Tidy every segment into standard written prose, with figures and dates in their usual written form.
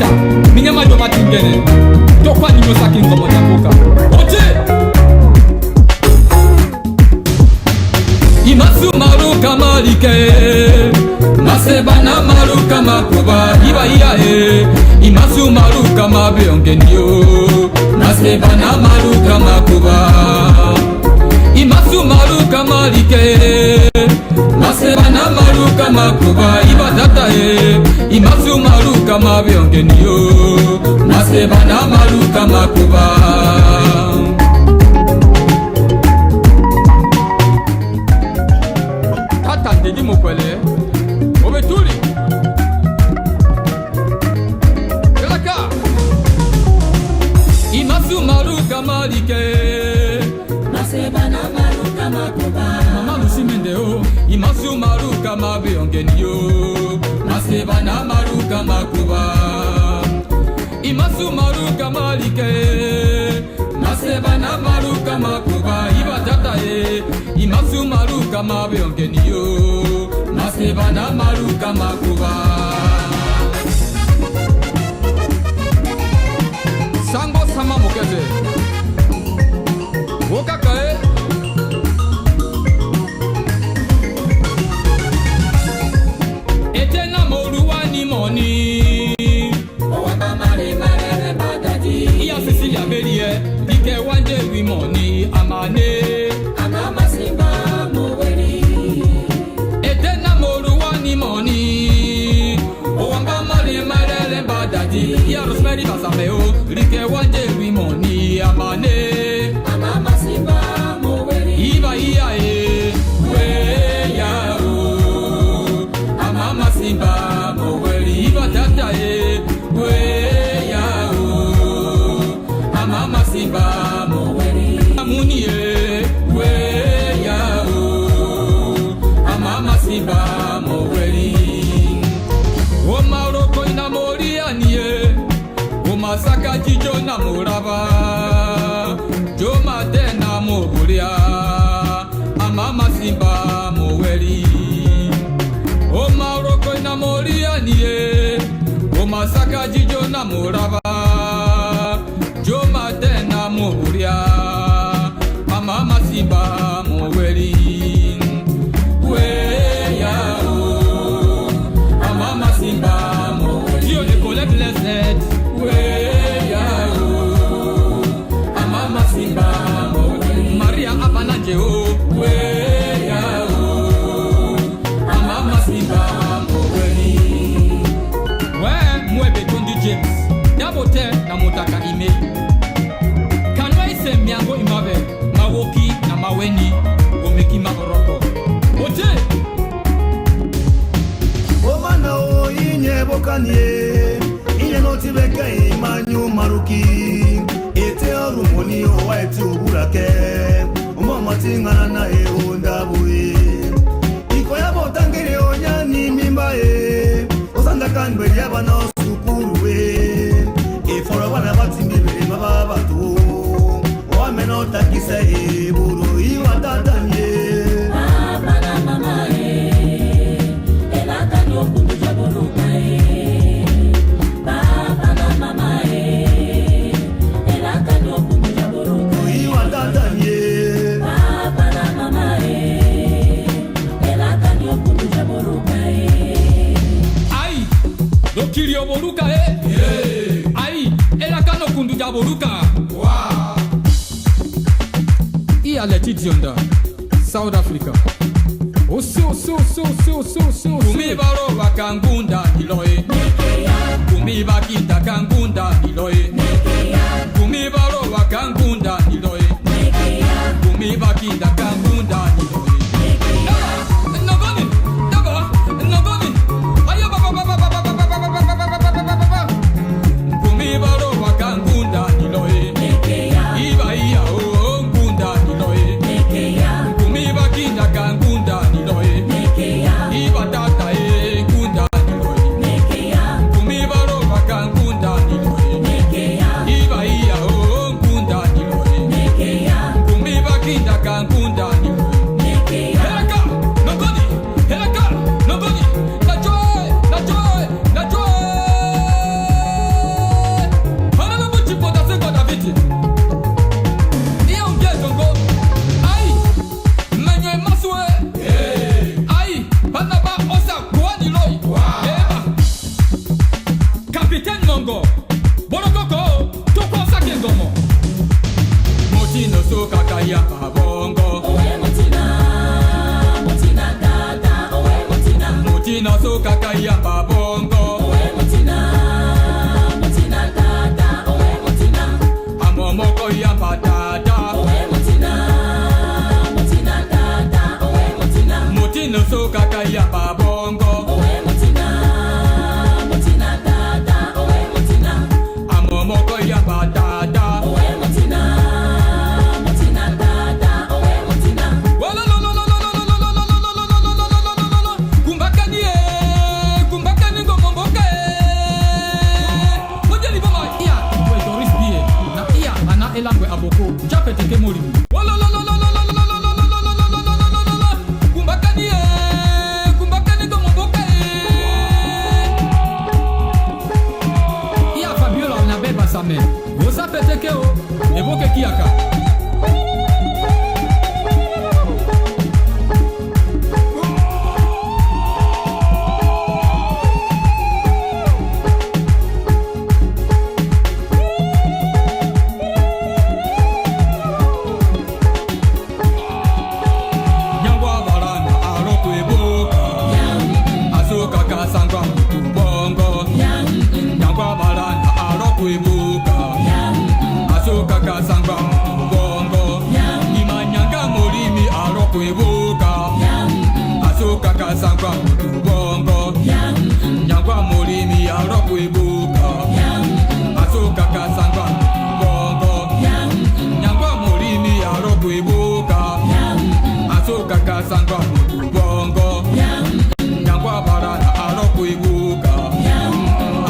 Acha, minyama do matingene. Tokwa ni mosaki ngomo nyabuka. Oje. Imasu maruka malike. Masebana maruka makuba iba iya Imasu maruka mabiongenio. Masebana maruka makuba. Imasu maruka malike. Masebana maruka makuba iba data Imasu maruka mabiongenio. Masebana maruka makuba. Tata ndedi mokwele obetuli Kelaka Imasu maruka malike. Masebana maruka makuba. Mama lusimendeo Imasu maruka mabiongenio. Masebana maruka makuba. Imasu maruka malike. Masebana maruka makuba iba data Imasu maruka mabiongenio. Masebana maruka makuba. Sango sama mokeze Wokakae Etena moruani moni Owamba mare mare badadi Iya Cecilia Melie Dike wanje wimoni amane Amama simba mweri Etena moruani moni Owamba mare mare badadi Iya Rosemary Basameo Dike wanje wimoni amane Amama simba mweri Iba iya we ya o Amama simba mweri Iba tata we ya o Amama simba mweri Amuni we ya o Amama simba mweri O maroko ina moriani O masaka jijo na moraba Joma tena mobulia Amama simba mweri O maroko ina moriani O masaka jijo na moraba Joma tena mobulia Amama simba mweri We ya o Amama simba mweri Dieu ne collègue les aides We ya o Amama simba mweri Maria Abananje o We ya o Amama simba mweri We mwebe Tondi James Dabote na motaka ime Kanwa ise miango imabe Mawoki na maweni Omeki maboroko Oje Omana o inye bokanye Inye noti beke imanyu maruki Ete orumoni o waiti uburake Umama tingana na onda bui Iko ya botangere onyani mimbae Osanda kanberi yabana osukuruwe Efora wana batimbi bere mababa tu Oameno takisa buru iwa tatanye Mama mama Elaka nyo kundu jaboruka Baba na mama Elaka nyo kundu jaboruka Iwa tatanye Baba na mama Elaka nyo kundu jaboruka Ai Dokiri oboruka Ai Elaka no kundu jaboruka Wow Iya Letizionda South Africa Kumi baro bakangunda niloe Kumi bakita kangunda niloe Kumi baro bakangunda niloe Kumi bakita kangunda niloe Nogoni Nogoni Ayo Kumi baro bakangunda niloe Iba iya o ngunda niloe Kumi bakita kangunda niloe Iba tata ngunda niloe Kumi baro bakangunda niloe nongo borokoko toko sake ngomo Motino so kakaya babongo Owe Motina tata Owe Motina so kakaya babongo Owe Motina tata Owe Motina Amomoko ya patata Owe Motina tata Owe Motina Motino so kakaya babongo Owe Motina tata Owe Motina Amomoko ya patata Owe Motina tata Owe Motina Wala lo lo lo lo lo lo lo lo lo kumbakani ngomomboke Mojeli boma iya Kwe Doris Bie Na iya ana elangwe aboko Chapete ke mori Wala lo lo lo lo lo lo lo lo kumbakani ngomomboke Iya Fabiola na beba same Wosa pete ke o Eboke kiaka Sangwa bongo Nyangwa molimi ya roku ibuka Asuka kasangwa bongo Nyangwa molimi ya roku ibuka Asuka kasangwa bongo Nyangwa barana aroku ibuka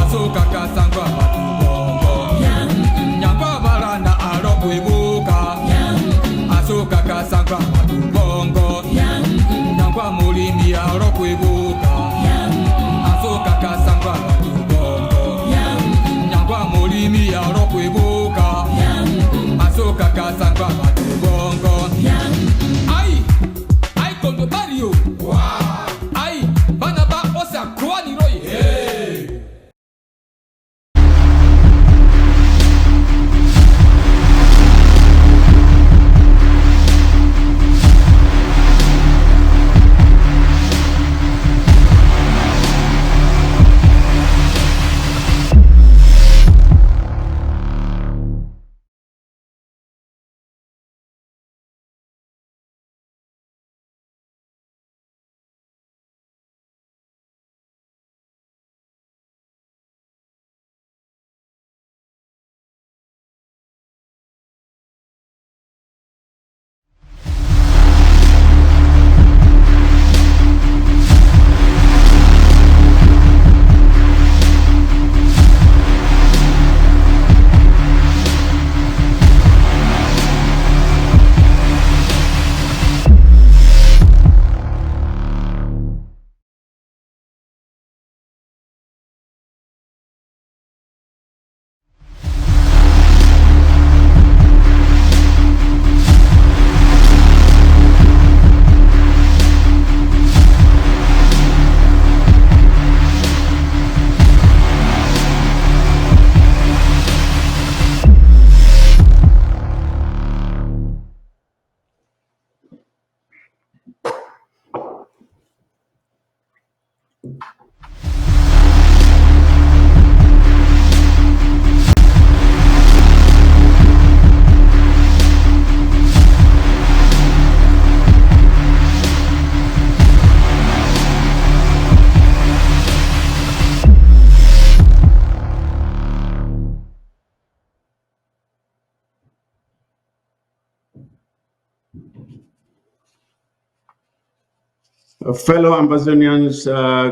Asuka kasangwa bongo Nyangwa barana aroku ibuka Asuka kasangwa bongo Nyangwa molimi ya roku ibuka Asuka kasangwa bongo Nyangwa molimi ya roku ibuka Asuka kasangwa bongo Ai kondo barrio Ai banaba osa kwani roi Fellow Ambazonians,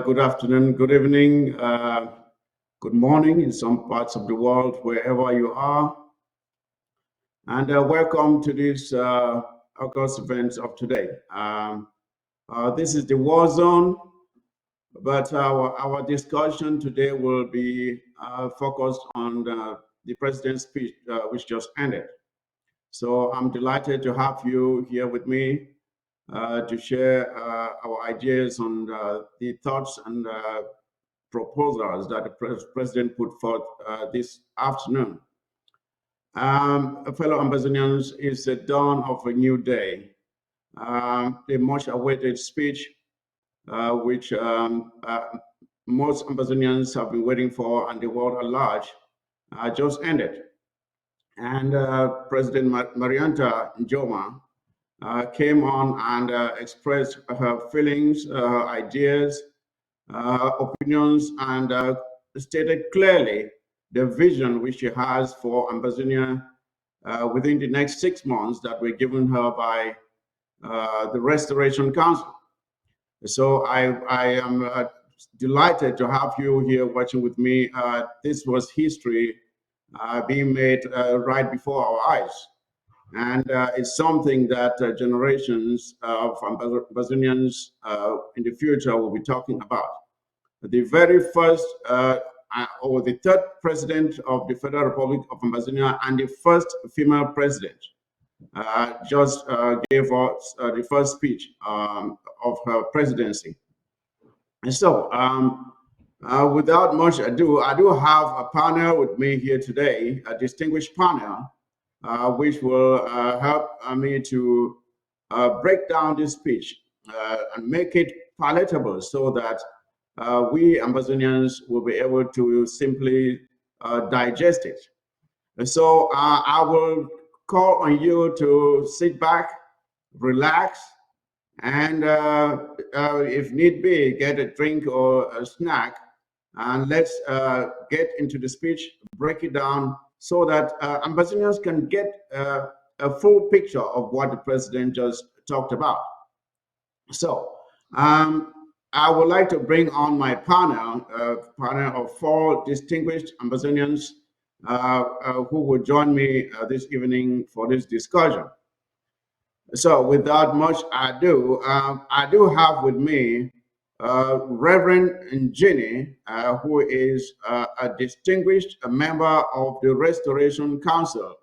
good afternoon, good evening, good morning in some parts of the world, wherever you are. And welcome to this August events of today. This is the war zone, but our discussion today will be focused on the president's speech, which just ended. So I'm delighted to have you here with me to share our ideas on the thoughts and proposals that the president put forth this afternoon. Fellow Ambazonians, it's the dawn of a new day. The much awaited speech, which most Ambazonians have been waiting for and the world at large, just ended. And President Marianta Njoma came on and expressed her feelings, her ideas, opinions, and stated clearly the vision which she has for Ambazonia within the next 6 months that were given her by the Restoration Council. So I am delighted to have you here watching with me. This was history being made right before our eyes. And it's something that generations of Ambazonians in the future will be talking about. The very first or the third president of the Federal Republic of Ambazonia and the first female president just gave us the first speech of her presidency. And so, without much ado, I do have a panel with me here today, a distinguished panel, which will help me to break down this speech and make it palatable so that we Ambazonians will be able to simply digest it. And so I will call on you to sit back, relax, and if need be, get a drink or a snack, and let's get into the speech, break it down so that Ambazonians can get a full picture of what the president just talked about. So I would like to bring on my panel of 4 distinguished Ambazonians who will join me this evening for this discussion. So without much ado, I do have with me Reverend Njini, who is a distinguished member of the Restoration Council,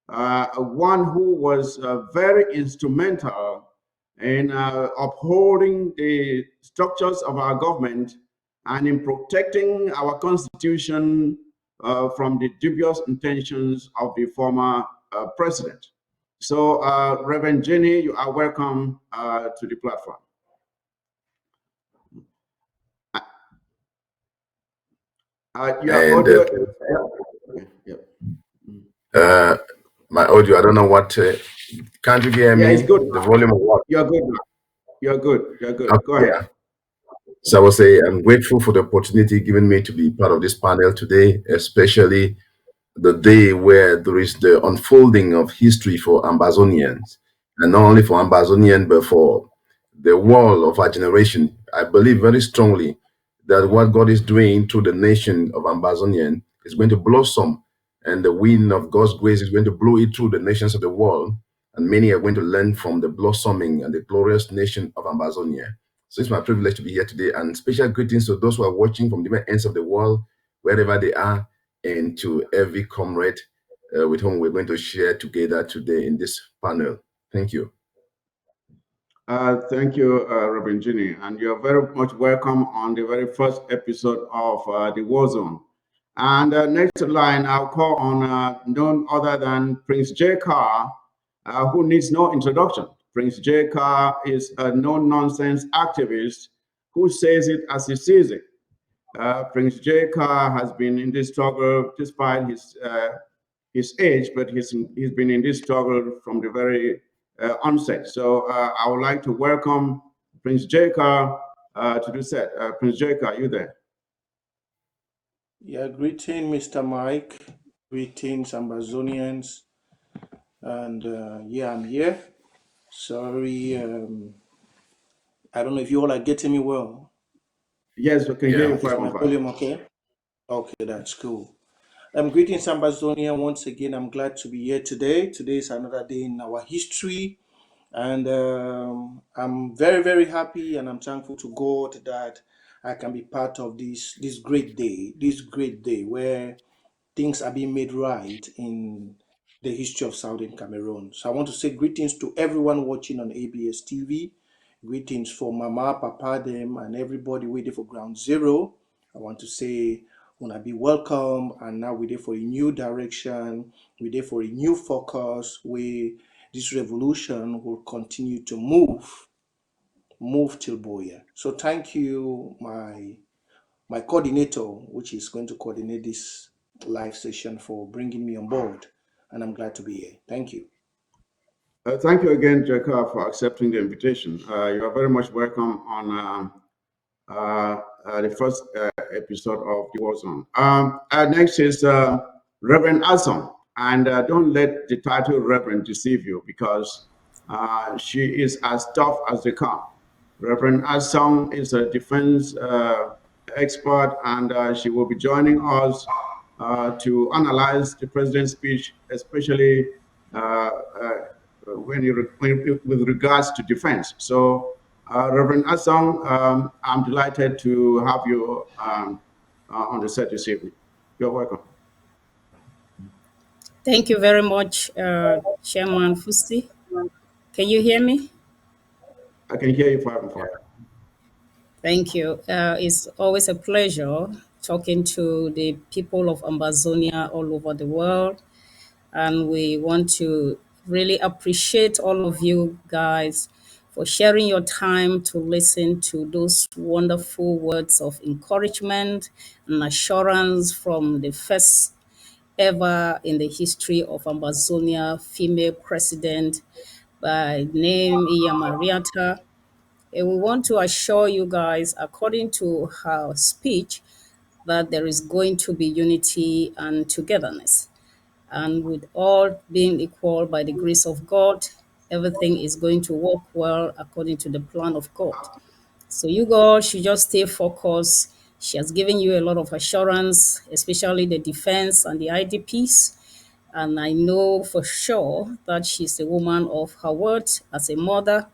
one who was very instrumental in upholding the structures of our government and in protecting our constitution from the dubious intentions of the former president. So, Reverend Jenny, you are welcome to the platform. Your audio. My audio, I don't know what. Can't you hear me? It's good. The volume of what? You're good. You're good. You're good. Okay, Go ahead. yeah. So I will say I'm grateful for the opportunity given me to be part of this panel today, especially the day where there is the unfolding of history for Ambazonians, and not only for Ambazonian, but for the world of our generation. I believe very strongly that what God is doing through the nation of Ambazonian is going to blossom, and the wind of God's grace is going to blow it through the nations of the world, and many are going to learn from the blossoming and the glorious nation of Ambazonia. So it's my privilege to be here today, and special greetings to those who are watching from different ends of the world, wherever they are, and to every comrade with whom we're going to share together today in this panel. Thank you. Thank you, Reverend Ginny, and you're very much welcome on the very first episode of The War Zone. And next line, I'll call on none other than Prince J. Carr, who needs no introduction. Prince J. Carr is a no-nonsense activist who says it as he sees it. Prince J. Carr has been in this struggle despite his age, but he's been in this struggle from the very onset. So I would like to welcome Prince J. Carr to the set. Prince J. Carr, are you there? Yeah, greeting, Mr. Mike. Greetings, Ambazonians. And yeah, I'm here. Sorry, I don't know if you all are getting me well. Yes, we can hear you Is fine. my volume okay? Okay, that's cool. Greetings, Ambazonia. Once again, I'm glad to be here today. Today is another day in our history. And I'm very, very happy and I'm thankful to God that I can be part of this great day where things are being made right in the history of Southern Cameroon. So I want to say greetings to everyone watching on ABS TV. Greetings for Mama, Papa, them, and everybody waiting for Ground Zero. I want to say, wanna be welcome, and now we're there for a new direction. We're there for a new focus where this revolution will continue to move till Boya. So thank you, my coordinator, which is going to coordinate this live session, for bringing me on board, and I'm glad to be here. Thank you. Thank you again, Jaka, for accepting the invitation. You are very much welcome on the first episode of the War Zone. Next is Reverend Asom, and don't let the title Reverend deceive you, because she is as tough as they come. Reverend Asom is a defense expert, and she will be joining us to analyze the president's speech, especially uh, uh, with regards to defense. So, Reverend Asong, I'm delighted to have you on the set this evening. You're welcome. Thank you very much, Chairman Fusi. Can you hear me? I can hear you far and far. Thank you. It's always a pleasure talking to the people of Ambazonia all over the world. And we want to really appreciate all of you guys for sharing your time to listen to those wonderful words of encouragement and assurance from the first ever in the history of Ambazonia female president by name Iya Marianta. And we want to assure you guys, according to her speech, that there is going to be unity and togetherness. And with all being equal by the grace of God, everything is going to work well according to the plan of God. So you guys should just stay focused. She has given you a lot of assurance, especially the defense and the IDPs. And I know for sure that she's a woman of her word as a mother.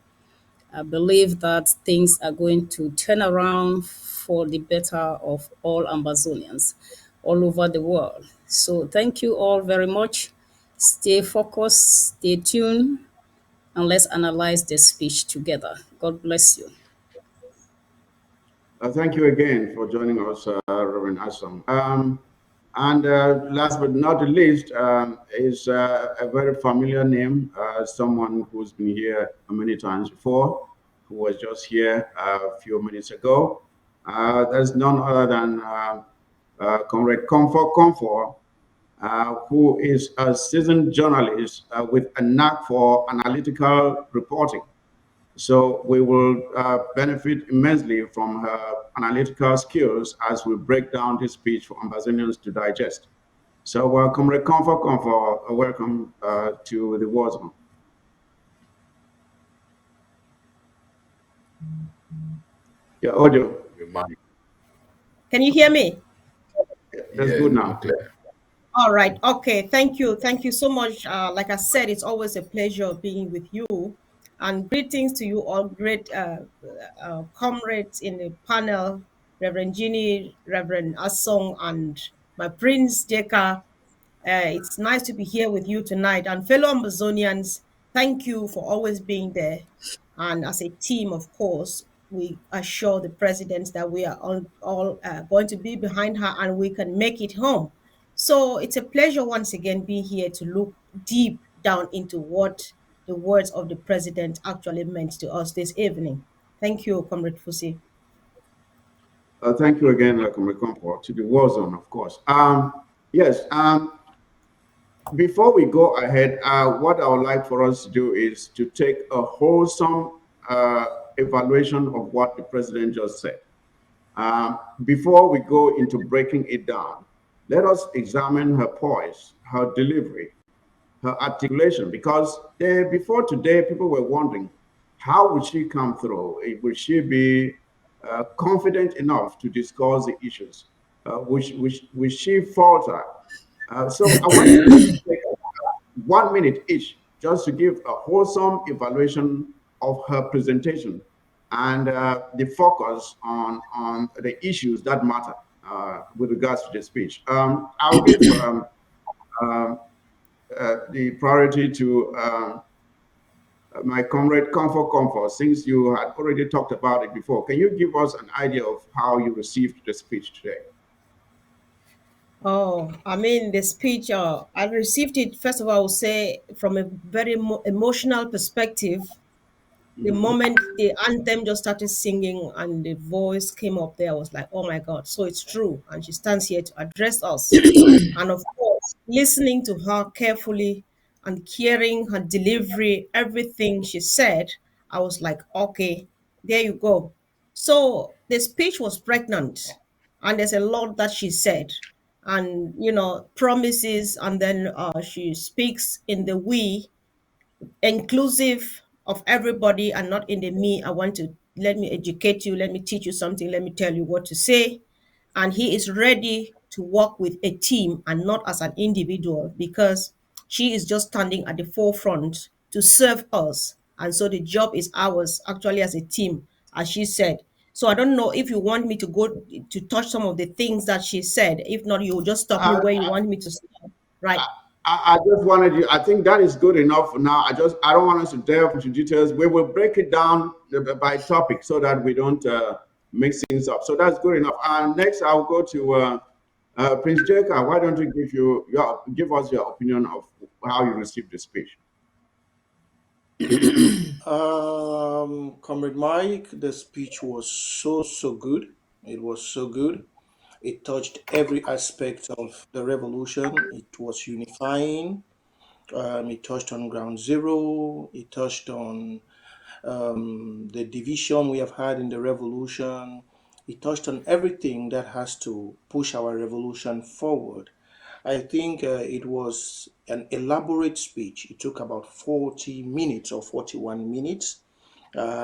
I believe that things are going to turn around for the better of all Ambazonians all over the world. So thank you all very much. Stay focused, stay tuned, and let's analyze the speech together. God bless you. Thank you again for joining us, Reverend Asong. And last but not the least is a very familiar name, someone who's been here many times before, who was just here a few minutes ago. There's none other than Comrade Comfort, who is a seasoned journalist with a knack for analytical reporting. So we will benefit immensely from her analytical skills as we break down this speech for Ambazonians to digest. So welcome, welcome to the War Zone. Your audio. Can you hear me? That's good now. Clear. All right. Okay. Thank you. Thank you so much. Like I said, it's always a pleasure being with you. And greetings to you all, great comrades in the panel, Reverend Ginny, Reverend Asong, and my Prince Deka. It's nice to be here with you tonight. And fellow Amazonians, thank you for always being there. And as a team, of course, we assure the president that we are all going to be behind her and we can make it home. So it's a pleasure once again being here to look deep down into what the words of the president actually meant to us this evening. Thank you, Comrade Fusi. Thank you again, Comrade Comfort, to the War Zone, of course. Yes. Before we go ahead, what I would like for us to do is to take a wholesome evaluation of what the president just said. Before we go into breaking it down, let us examine her poise, her delivery, her articulation, because before today, people were wondering, how would she come through? Would she be confident enough to discuss the issues? Would she falter? So I want you to take 1 minute each just to give a wholesome evaluation of her presentation and the focus on the issues that matter with regards to the speech. I'll give the priority to my comrade Comfort, since you had already talked about it before, can you give us an idea of how you received the speech today? Oh, I mean, the speech, I received it, first of all, I would say, from a very emotional perspective. The moment the anthem just started singing and the voice came up there, I was like, oh my God, so it's true. And she stands here to address us. And of course, listening to her carefully and hearing her delivery, everything she said, I was like, okay, there you go. So the speech was pregnant, and there's a lot that she said, and promises, and then she speaks in the we, inclusive of everybody and not in the me. I want to, let me educate you, let me teach you something, let me tell you what to say. And he is ready to work with a team and not as an individual, because she is just standing at the forefront to serve us. And so the job is ours actually as a team, as she said. So I don't know if you want me to go to touch some of the things that she said. If not, you will just stop me Uh, where you want me to stop. Right. I just wanted you. I think that is good enough for now. I don't want us to delve into details. We will break it down by topic so that we don't mix things up. So that's good enough. And next, I'll go to Prince Jacob. Why don't you give us your opinion of how you received the speech? Comrade Mike, the speech was so good. It was so good. It touched every aspect of the revolution. It was unifying. It touched on ground zero. It touched on the division we have had in the revolution. It touched on everything that has to push our revolution forward. I think it was an elaborate speech. It took about 40 minutes or 41 minutes.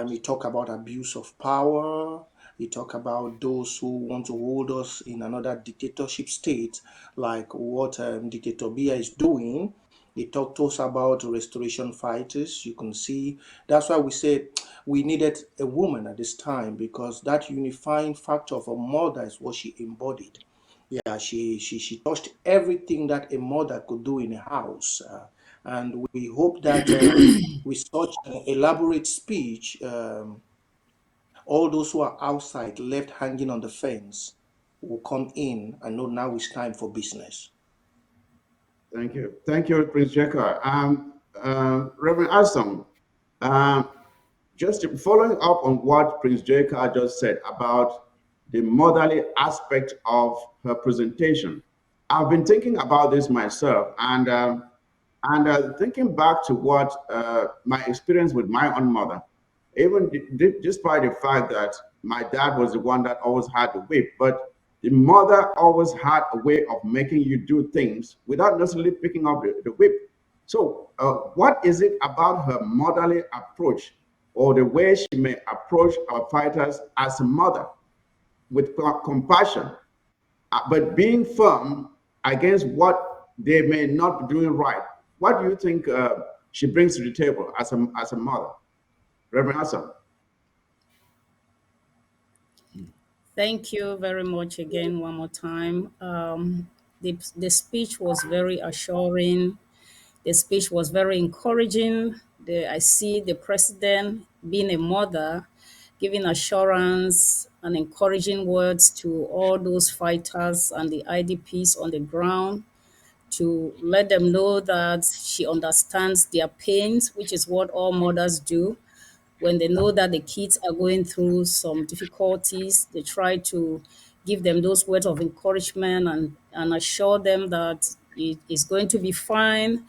He talked about abuse of power. He talked about those who want to hold us in another dictatorship state, like what Dictator Biya is doing. He talked to us about restoration fighters. You can see that's why we said we needed a woman at this time, because that unifying factor of a mother is what she embodied. Yeah, she touched everything that a mother could do in a house, and we hope that with such an elaborate speech, all those who are outside left hanging on the fence will come in and know now it's time for business. Thank you, Prince Jacob. Reverend Aston, um, just following up on what Prince Jacob just said about the motherly aspect of her presentation. I've been thinking about this myself, and thinking back to what my experience with my own mother, even despite the fact that my dad was the one that always had the whip, but the mother always had a way of making you do things without necessarily picking up the whip. So, what is it about her motherly approach or the way she may approach our fighters as a mother with compassion, but being firm against what they may not be doing right? What do you think she brings to the table as a mother, Reverend Hassan? Thank you very much again, one more time. The speech was very assuring. The speech was very encouraging. I see the president being a mother, giving assurance and encouraging words to all those fighters and the IDPs on the ground, to let them know that she understands their pains, which is what all mothers do. When they know that the kids are going through some difficulties, they try to give them those words of encouragement and assure them that it is going to be fine.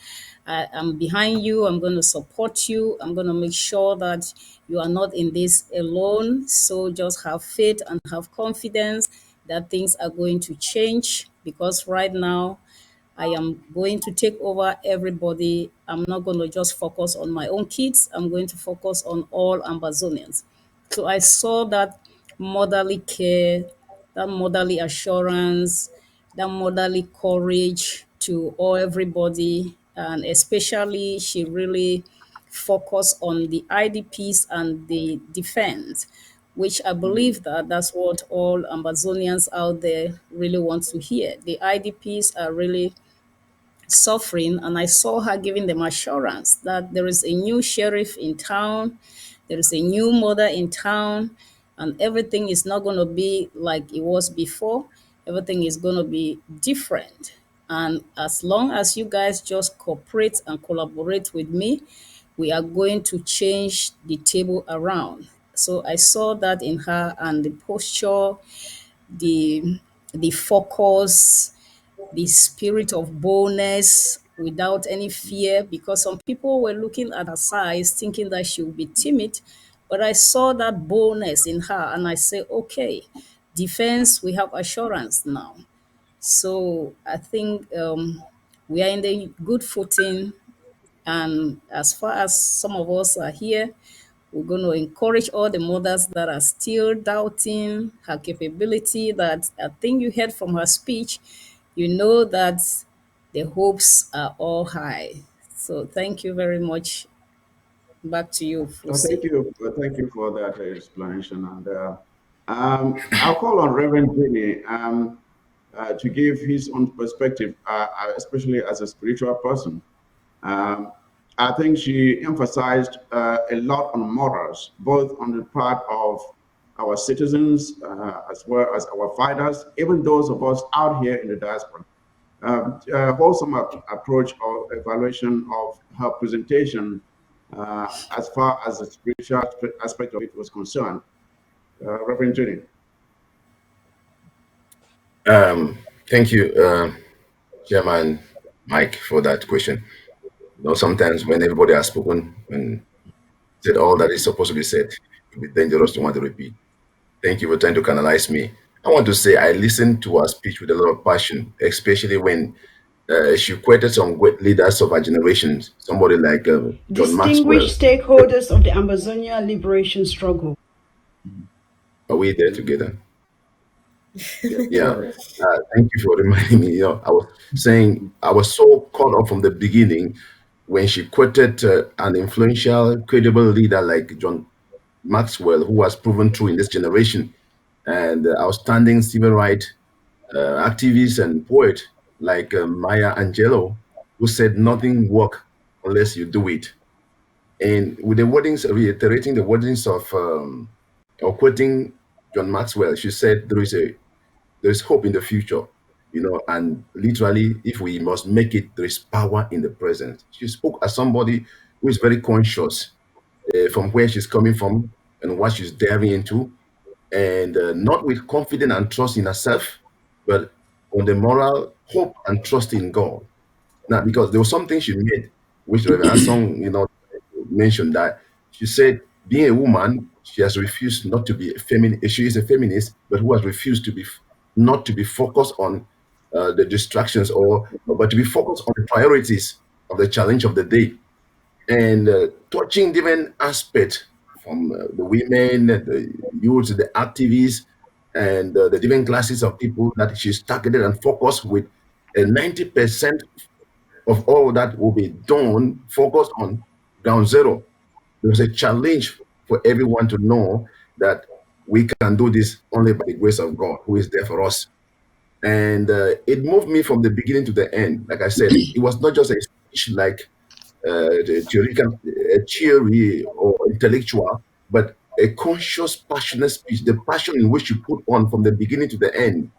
I'm behind you. I'm going to support you. I'm going to make sure that you are not in this alone. So just have faith and have confidence that things are going to change, because right now I am going to take over everybody. I'm not going to just focus on my own kids. I'm going to focus on all Ambazonians. So I saw that motherly care, that motherly assurance, that motherly courage to all everybody. And especially, she really focused on the IDPs and the defense, which I believe that that's what all Ambazonians out there really want to hear. The IDPs are really suffering, and I saw her giving them assurance that there is a new sheriff in town, there is a new mother in town, and everything is not going to be like it was before. Everything is going to be different. And as long as you guys just cooperate and collaborate with me, we are going to change the table around. So I saw that in her, and the posture, the the focus, the spirit of boldness without any fear, because some people were looking at her size thinking that she would be timid, but I saw that boldness in her, and I say, okay, defense, we have assurance now. So I think we are in the good footing, and as far as some of us are here, we're going to encourage all the mothers that are still doubting her capability. That I think you heard from her speech, you know that the hopes are all high. So thank you very much. Back to you, Fusi. Thank you for that explanation. And I'll call on Reverend Jenny to give his own perspective, especially as a spiritual person. Um, I think she emphasized a lot on morals, both on the part of our citizens as well as our fighters, even those of us out here in the diaspora. Wholesome approach or evaluation of her presentation as far as the spiritual aspect of it was concerned. Reverend Jenny. Thank you, Chairman Mike, for that question. Sometimes when everybody has spoken and said all that is supposed to be said, it would be dangerous to want to repeat. Thank you for trying to canalize me. I want to say I listened to her speech with a lot of passion, especially when she quoted some great leaders of our generations, somebody like John Maxwell. Distinguished stakeholders of the Ambazonia liberation struggle. Are we there together? Yeah. Sorry. Thank you for reminding me. I was saying I was so caught up from the beginning when she quoted an influential, credible leader like John Maxwell, who was proven true in this generation, and outstanding civil rights activist and poet like Maya Angelou, who said nothing work unless you do it. And with the wordings, reiterating the wordings of or quoting John Maxwell, she said there is hope in the future, and literally, if we must make it, there is power in the present. She spoke as somebody who is very conscious from where she's coming from and what she's diving into, and not with confidence and trust in herself, but on the moral hope and trust in God. Now, because there was something she made, which Reverend Song, mentioned that she said, being a woman, she has refused not to be a feminist. She is a feminist, but who has refused to be not to be focused on the distractions, but to be focused on the priorities of the challenge of the day, and touching different aspects from the women, the youth, the activists, and the different classes of people that she's targeted and focused with. And 90% of all that will be done focused on ground zero. There's a challenge for everyone to know that we can do this only by the grace of God, who is there for us. And it moved me from the beginning to the end. Like I said, it was not just a speech like the theoretical, theory or intellectual, but a conscious, passionate speech. The passion in which you put on from the beginning to the end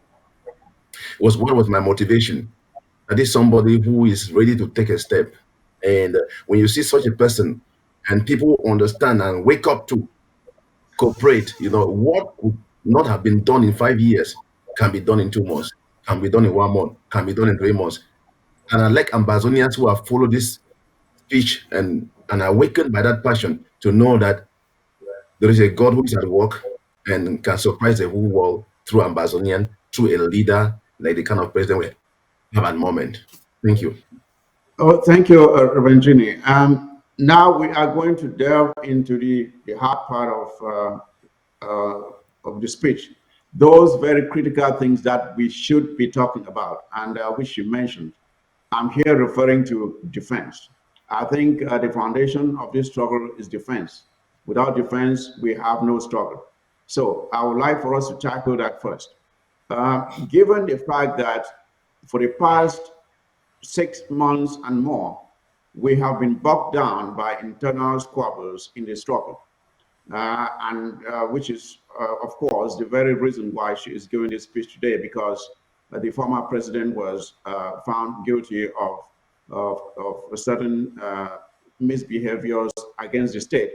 was what was my motivation. That is somebody who is ready to take a step. And when you see such a person and people understand and wake up to cooperate, what could not have been done in 5 years can be done in 2 months, can be done in 1 month, can be done in 3 months. And I like Ambazonians who have followed this speech and awakened by that passion to know that there is a God who is at work and can surprise the whole world through Ambazonian, through a leader like the kind of president we have at the moment. Thank you. Oh, thank you, Reverend Jenny. Now we are going to delve into the hard part of the speech. Those very critical things that we should be talking about and which you mentioned. I'm here referring to defense. I think the foundation of this struggle is defense. Without defense, we have no struggle. So I would like for us to tackle that first. Given the fact that for the past 6 months and more, we have been bogged down by internal squabbles in the struggle, and which is, of course, the very reason why she is giving this speech today, because the former president was found guilty of certain misbehaviors against the state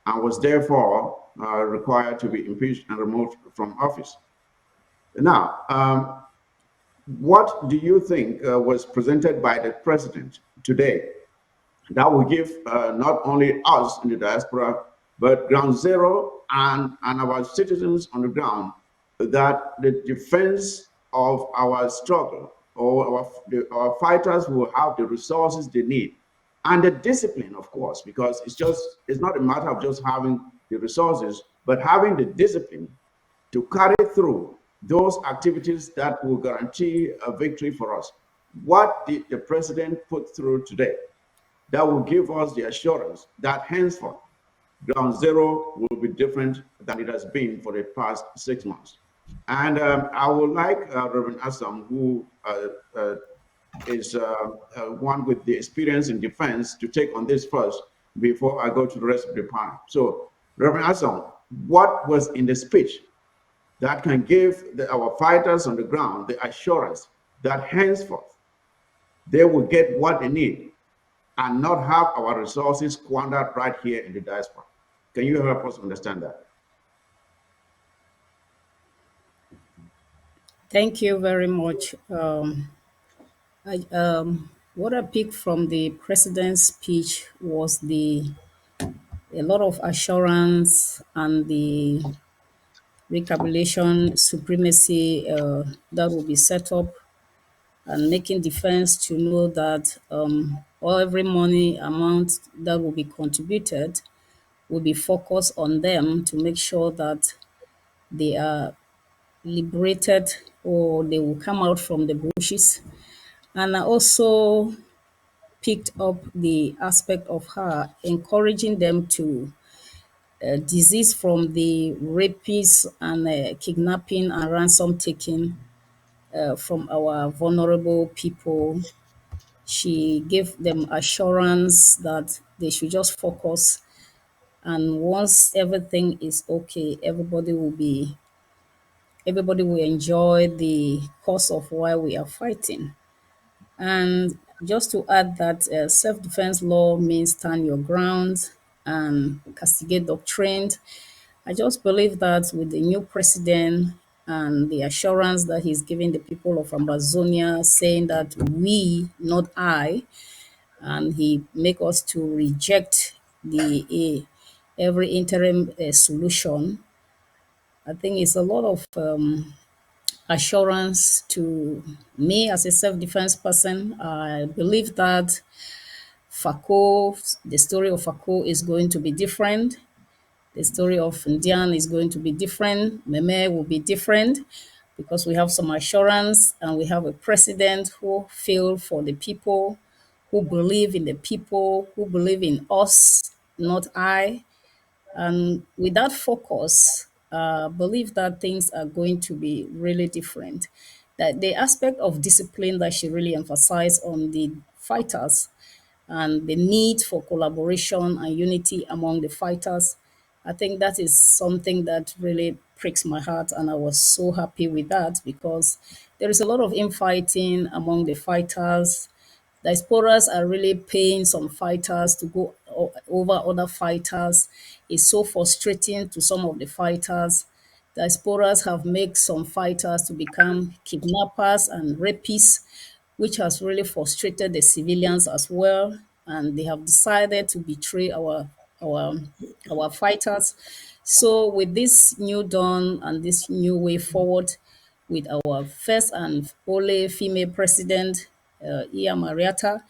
and was therefore required to be impeached and removed from office. Now, what do you think was presented by the president today that will give not only us in the diaspora, but ground zero and our citizens on the ground, that the defense of our struggle, or our fighters will have the resources they need and the discipline, of course, because it's not a matter of just having the resources, but having the discipline to carry through those activities that will guarantee a victory for us. What did the president put through today that will give us the assurance that henceforth ground zero will be different than it has been for the past 6 months? And I would like Reverend Assam, who is one with the experience in defense, to take on this first before I go to the rest of the panel. So, Reverend Assam, what was in the speech that can give our fighters on the ground the assurance that henceforth they will get what they need and not have our resources squandered right here in the diaspora? Can you help us understand that? Thank you very much. What I picked from the president's speech was the a lot of assurance and the recapitulation supremacy that will be set up, and making defense to know that all every money amount that will be contributed will be focused on them to make sure that they are liberated, or they will come out from the bushes. And I also picked up the aspect of her encouraging them to disease from the rapists and kidnapping and ransom taking from our vulnerable people. She gave them assurance that they should just focus, and once everything is okay, everybody will enjoy the cause of why we are fighting. And just to add that self-defense law means stand your ground and castigate doctrine. I just believe that with the new president and the assurance that he's giving the people of Ambazonia, saying that we, not I, and he make us to reject the every interim solution. I think it's a lot of assurance to me as a self-defense person. I believe that the story of Fako is going to be different. The story of Ndian is going to be different. Meme will be different, because we have some assurance and we have a president who feel for the people, who believe in the people, who believe in us, not I. And with that focus, believe that things are going to be really different. That the aspect of discipline that she really emphasized on the fighters, and the need for collaboration and unity among the fighters, I think that is something that really pricks my heart, and I was so happy with that, because there is a lot of infighting among the fighters. Diasporas are really paying some fighters to go over other fighters. It's so frustrating to some of the fighters. Diasporas have made some fighters to become kidnappers and rapists, which has really frustrated the civilians as well. And they have decided to betray our our fighters. So with this new dawn and this new way forward, with our first and only female president, Iya Marianta,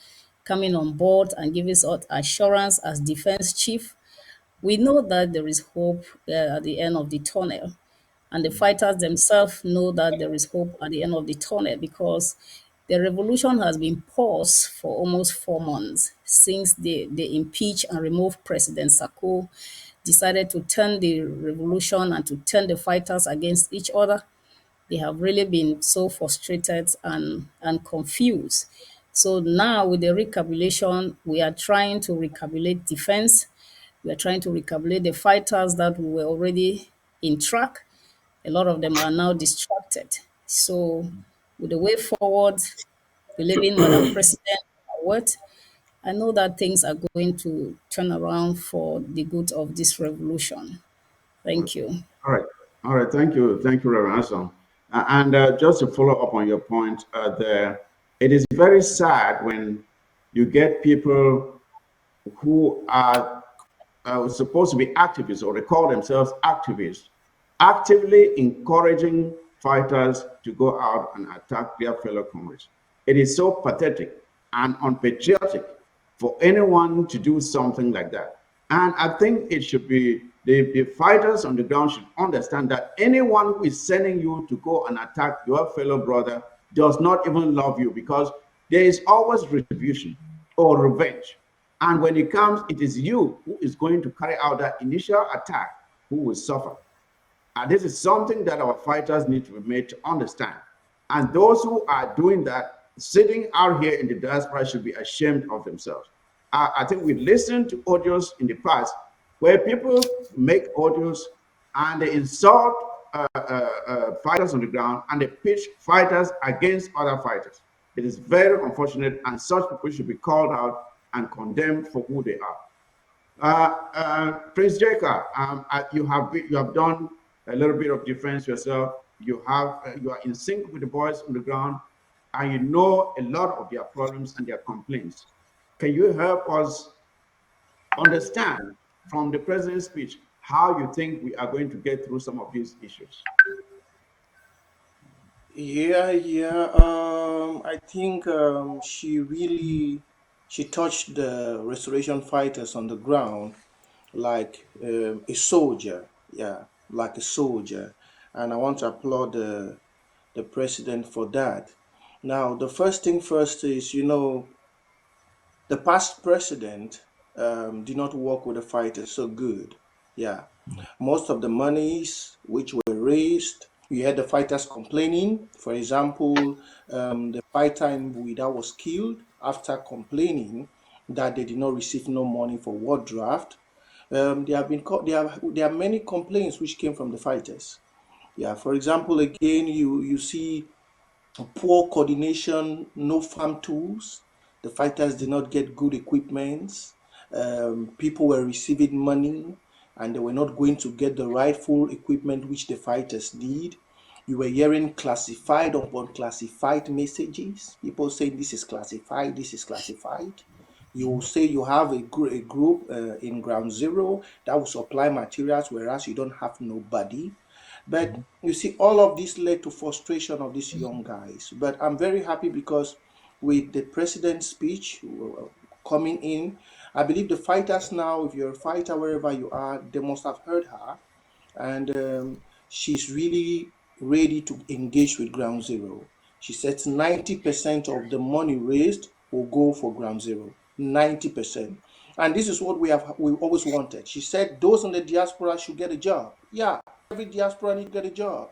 coming on board and giving us assurance as defense chief, we know that there is hope at the end of the tunnel. And the fighters themselves know that there is hope at the end of the tunnel, because the revolution has been paused for almost 4 months since they impeached and removed President Sako, decided to turn the revolution and to turn the fighters against each other. They have really been so frustrated and confused. So now with the recalculation, we are trying to recalculate defense. We are trying to recalculate the fighters that were already in track. A lot of them are now distracted. So with the way forward, believing Madam President, what I know that things are going to turn around for the good of this revolution. Thank you. All right. All right. Thank you, Reverend Hassan. And just to follow up on your point there, it is very sad when you get people who are supposed to be activists, or they call themselves activists, actively encouraging fighters to go out and attack their fellow comrades. It is so pathetic and unpatriotic for anyone to do something like that. And I think it should be the fighters on the ground should understand that anyone who is sending you to go and attack your fellow brother does not even love you, because there is always retribution or revenge. And when it comes, it is you who is going to carry out that initial attack who will suffer. And this is something that our fighters need to be made to understand. And those who are doing that, sitting out here in the diaspora, should be ashamed of themselves. I think we listened to audios in the past where people make audios and they insult fighters on the ground, and they pitch fighters against other fighters. It is very unfortunate, and such people should be called out and condemned for who they are. Prince Jacob, you have done a little bit of defense yourself. You are in sync with the boys on the ground, and you know a lot of their problems and their complaints. Can you help us understand from the president's speech how you think we are going to get through some of these issues? Yeah. I think she touched the restoration fighters on the ground like a soldier. Yeah, like a soldier, and I want to applaud the president for that. Now, the first thing first is, the past president did not work with the fighters so good. Yeah, most of the monies which were raised, you had the fighters complaining. For example, the fighter in Buida was killed after complaining that they did not receive no money for war draft. There are many complaints which came from the fighters. Yeah, for example, again, you see poor coordination, no farm tools. The fighters did not get good equipment. People were receiving money and they were not going to get the rightful equipment which the fighters need. You were hearing classified upon classified messages. People saying this is classified, this is classified. You say you have a group in ground zero that will supply materials, whereas you don't have nobody. But you see, all of this led to frustration of these young guys. But I'm very happy because with the president's speech coming in, I believe the fighters now, if you're a fighter wherever you are, they must have heard her. And she's really ready to engage with ground zero. She said 90% of the money raised will go for ground zero. 90%. And this is what we always wanted. She said those in the diaspora should get a job. Yeah, every diaspora need to get a job.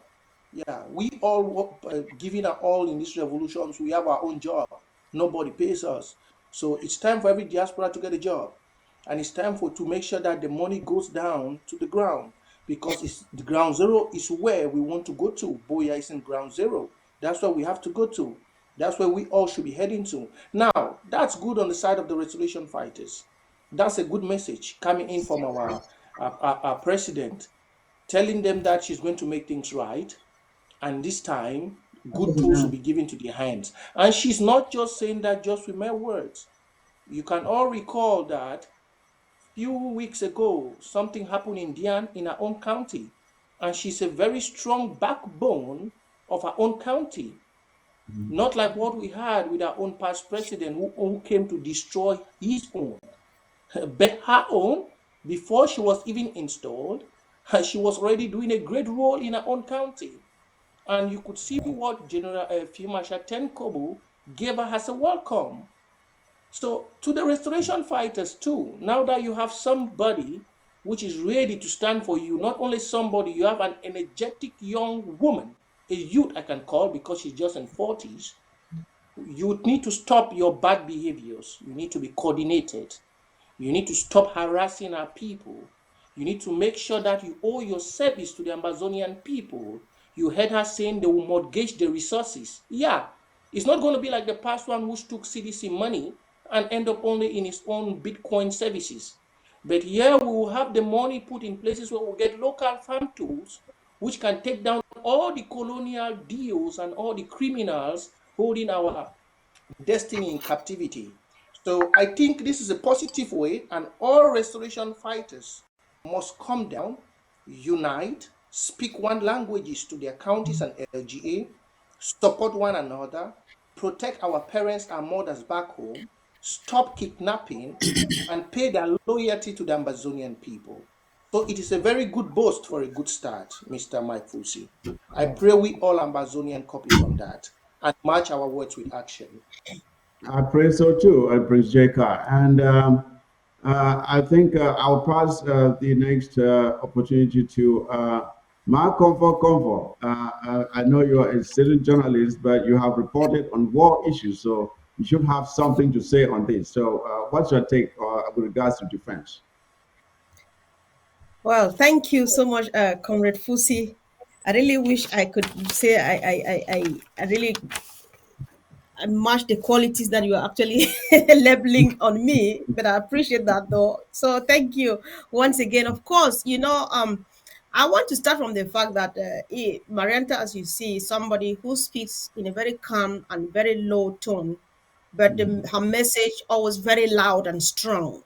Yeah, we all giving our all in these revolutions. We have our own job. Nobody pays us. So it's time for every diaspora to get a job. And it's time to make sure that the money goes down to the ground, because it's the ground zero is where we want to go to. Boya is in ground zero. That's where we have to go to. That's where we all should be heading to. Now, that's good on the side of the restoration fighters. That's a good message coming in from our president, telling them that she's going to make things right. And this time, good tools will be given to their hands. And she's not just saying that just with mere words. You can all recall that few weeks ago, something happened in Dian in her own county. And she's a very strong backbone of her own county. Not like what we had with our own past president who came to destroy his own. But her own, before she was even installed, she was already doing a great role in her own county. And you could see what General Field Marshal Tenkobu gave her as a welcome. So to the restoration fighters too, now that you have somebody which is ready to stand for you, not only somebody, you have an energetic young woman, a youth I can call because she's just in 40s, You need to stop your bad behaviors. You need to be coordinated. You need to stop harassing our people. You need to make sure that you owe your service to the Amazonian people. You heard her saying they will mortgage the resources. Yeah, it's not going to be like the past one which took CDC money and end up only in its own Bitcoin services. But here we will have the money put in places where we'll get local farm tools which can take down all the colonial deals and all the criminals holding our destiny in captivity. So I think this is a positive way, and all restoration fighters must come down, unite, speak one languages to their counties and LGA, support one another, protect our parents and mothers back home, stop kidnapping, and pay their loyalty to the Ambazonian people. So it is a very good boast for a good start, Mr. Mike Fusi. I pray we all Ambazonian copy from that and match our words with action. I pray so too. I praise J.K. And I think I'll pass the next opportunity to Mark Comfort. I know you're a citizen journalist, but you have reported on war issues, so you should have something to say on this. So, what's your take with regards to defense? Well, thank you so much, Comrade Fusi. I really wish I could say I really match the qualities that you are actually labeling on me, but I appreciate that though. So thank you once again. Of course, I want to start from the fact that Marianta, as you see, is somebody who speaks in a very calm and very low tone, but her message always very loud and strong,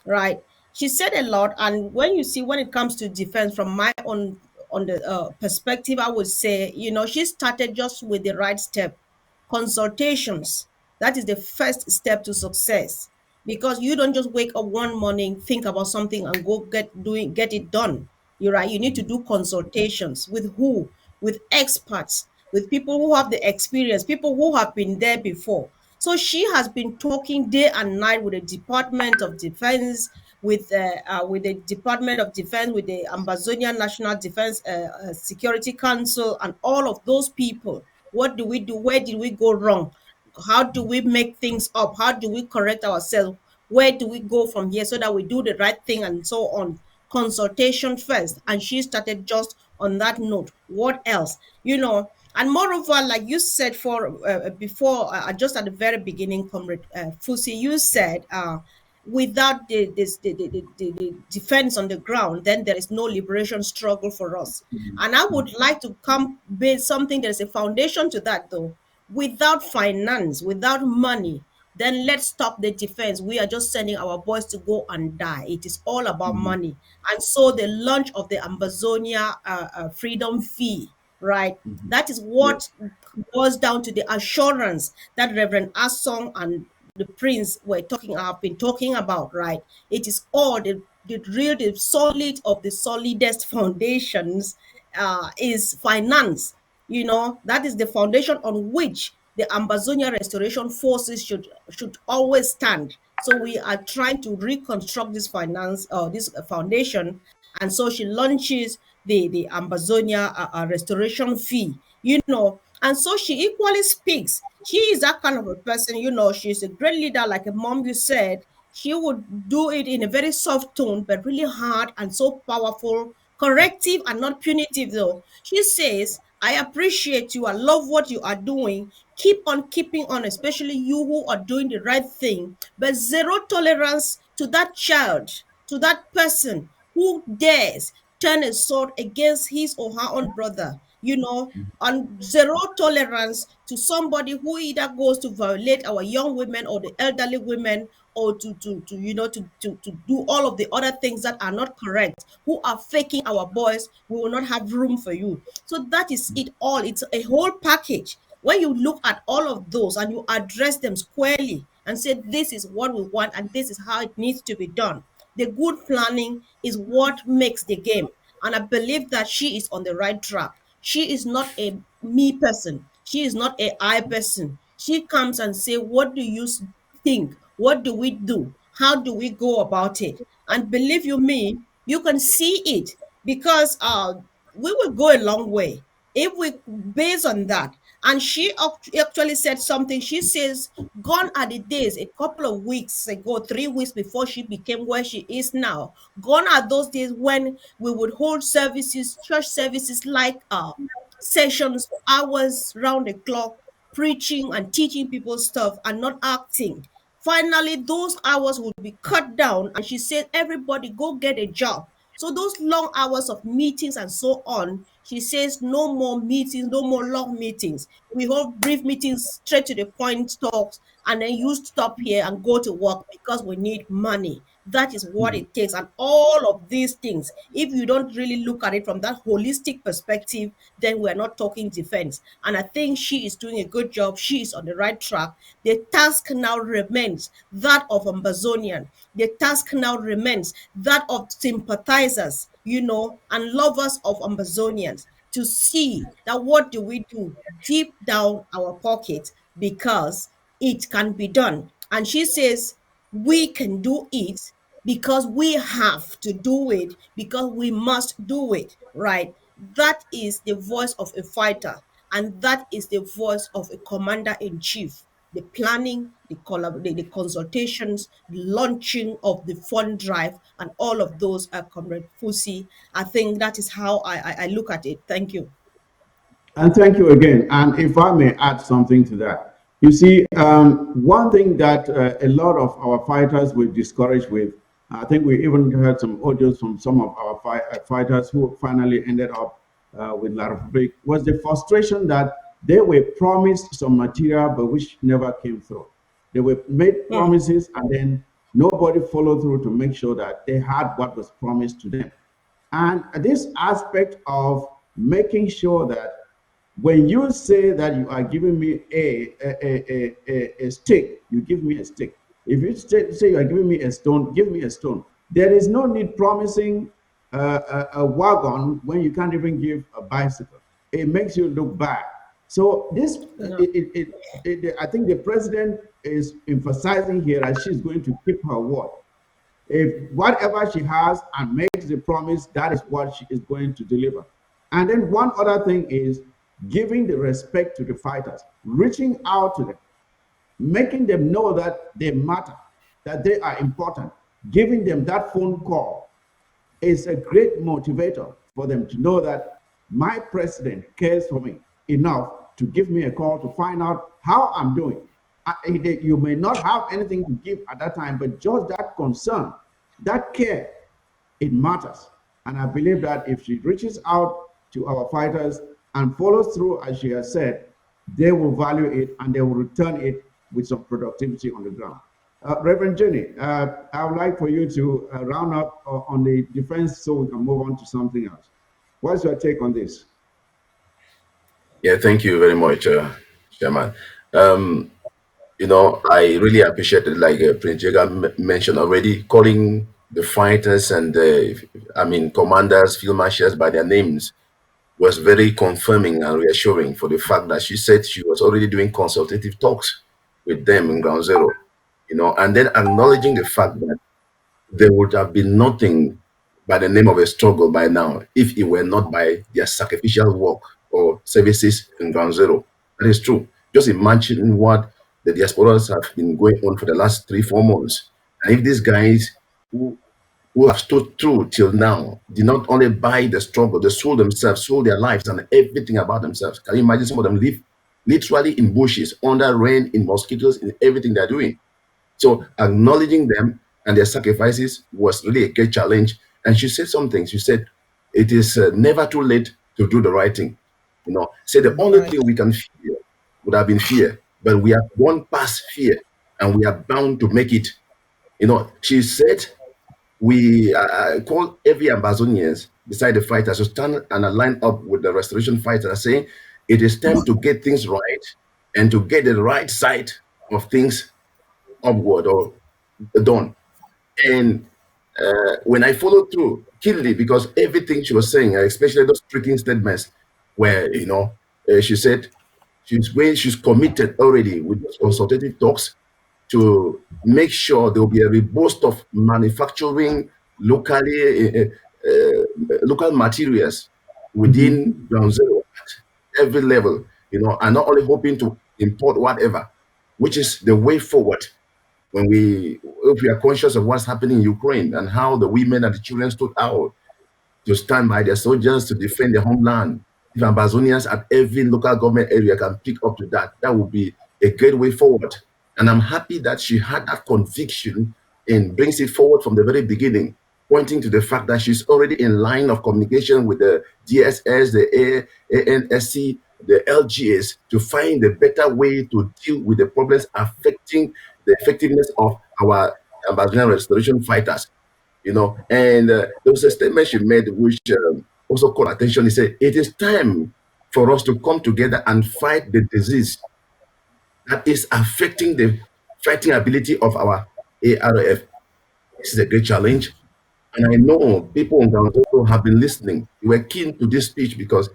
right? She said a lot, and when you see when it comes to defense, from my own on the perspective, I would say, she started just with the right step, consultations. That is the first step to success, because you don't just wake up one morning, think about something, and go get it done. You're right. You need to do consultations with who? With experts, with people who have the experience, people who have been there before. So she has been talking day and night with the Department of Defense, with the Department of Defense, with the Ambazonia National Defense Security Council, and all of those people. What do we do? Where did we go wrong? How do we make things up? How do we correct ourselves? Where do we go from here so that we do the right thing and so on? Consultation first. And she started just on that note. What else? And moreover, like you said before, just at the very beginning, Comrade Fusi, you said without the defense on the ground, then there is no liberation struggle for us. And I would like to come build something, there's a foundation to that though. Without finance, without money, then let's stop the defense. We are just sending our boys to go and die. It is all about money. And so the launch of the Ambazonia freedom fee, right? That is Yeah. what boils down to the assurance that Reverend Asong and the prince have been talking about, right? It is all the solid of the solidest foundations is finance. That is the foundation on which the Ambazonia Restoration Forces should always stand. So we are trying to reconstruct this foundation, and so she launches the Ambazonia Restoration Fee. And so she equally speaks. She is that kind of a person. She's a great leader, like a mom you said. She would do it in a very soft tone, but really hard and so powerful, corrective and not punitive though. She says, I appreciate you. I love what you are doing. Keep on keeping on, especially you who are doing the right thing. But zero tolerance to that child, to that person who dares turn a sword against his or her own brother. And zero tolerance to somebody who either goes to violate our young women or the elderly women, or to do all of the other things that are not correct, who are faking our boys. We will not have room for you. So that is it all. It's a whole package. When you look at all of those and you address them squarely and say, this is what we want and this is how it needs to be done, the good planning is what makes the game. And I believe that she is on the right track. She is not a me person. She is not a I person. She comes and say, what do you think? What do we do? How do we go about it? And believe you me, you can see it, because we will go a long way if we based on that. And she actually said something. She says, gone are the days a couple of weeks ago, 3 weeks before she became where she is now. Gone are those days when we would hold services, church services like sessions, hours round the clock, preaching and teaching people stuff and not acting. Finally, those hours would be cut down, and she said, everybody go get a job. So those long hours of meetings and so on, she says, no more meetings, no more long meetings. We hold brief meetings, straight to the point talks, and then you stop here and go to work because we need money. That is what it takes. And all of these things, if you don't really look at it from that holistic perspective, then we're not talking defense. And I think she is doing a good job. She is on the right track. The task now remains that of Ambazonian. The task now remains that of sympathizers, and lovers of Ambazonians, to see that what do we do deep down our pocket, because it can be done. And she says, we can do it because we have to do it, because we must do it, right? That is the voice of a fighter, and that is the voice of a commander in chief. The planning, the consultations, the launching of the fund drive, and all of those are Comrade Fusi. I think that is how I look at it. Thank you. And thank you again. And if I may add something to that, you see, one thing that a lot of our fighters were discouraged with, I think we even heard some audios from some of our fighters who finally ended up with La Republique, was the frustration that they were promised some material but which never came through. They were made promises and then nobody followed through to make sure that they had what was promised to them. And this aspect of making sure that when you say that you are giving me a stick, you give me a stick. If you say you are giving me a stone, give me a stone. There is no need promising a wagon when you can't even give a bicycle. It makes you look bad. So this, I think the president is emphasizing here that she's going to keep her word. If whatever she has and makes the promise, that is what she is going to deliver. And then one other thing is giving the respect to the fighters, reaching out to them, making them know that they matter, that they are important, giving them that phone call is a great motivator for them to know that my president cares for me enough to give me a call to find out how I'm doing. You may not have anything to give at that time, but just that concern, that care, it matters. And I believe that if she reaches out to our fighters and follows through, as she has said, they will value it and they will return it with some productivity on the ground. Reverend Jenny, I would like for you to round up on the defense so we can move on to something else. What's your take on this? Yeah, thank you very much, Chairman. I really appreciate it, like Prince Jega mentioned already, calling the fighters and commanders, field marshals by their names was very confirming and reassuring for the fact that she said she was already doing consultative talks with them in Ground Zero, and then acknowledging the fact that there would have been nothing by the name of a struggle by now if it were not by their sacrificial work or services in Ground Zero. That is true. Just imagine what the diasporas have been going on for the last 3-4 months. And if these guys who have stood through till now did not only buy the struggle, they sold themselves, sold their lives and everything about themselves. Can you imagine some of them live literally in bushes, under rain, in mosquitoes, in everything they're doing? So acknowledging them and their sacrifices was really a great challenge. And she said something. She said, it is never too late to do the right thing. Say the only thing we can fear would have been fear, but we have gone past fear and we are bound to make it. She said, we call every Ambazonians beside the fighters to stand and align up with the restoration fighters, saying it is time to get things right and to get the right side of things upward or done. And when I followed through, killed because everything she was saying, especially those tricking statements, where she said she's committed already with those consultative talks to make sure there will be a robust of manufacturing locally local materials within Ground Zero at every level, and not only hoping to import whatever, which is the way forward. If we are conscious of what's happening in Ukraine and how the women and the children stood out to stand by their soldiers to defend their homeland, if Ambazonians at every local government area can pick up to that, that would be a great way forward. And I'm happy that she had that conviction and brings it forward from the very beginning, pointing to the fact that she's already in line of communication with the DSS, the ANSC, the LGS, to find a better way to deal with the problems affecting the effectiveness of our Ambazonian restoration fighters. And there was a statement she made which also caught attention. He said, it is time for us to come together and fight the disease that is affecting the fighting ability of our ARF. This is a great challenge. And I know people in ground zero have been listening. They were keen to this speech because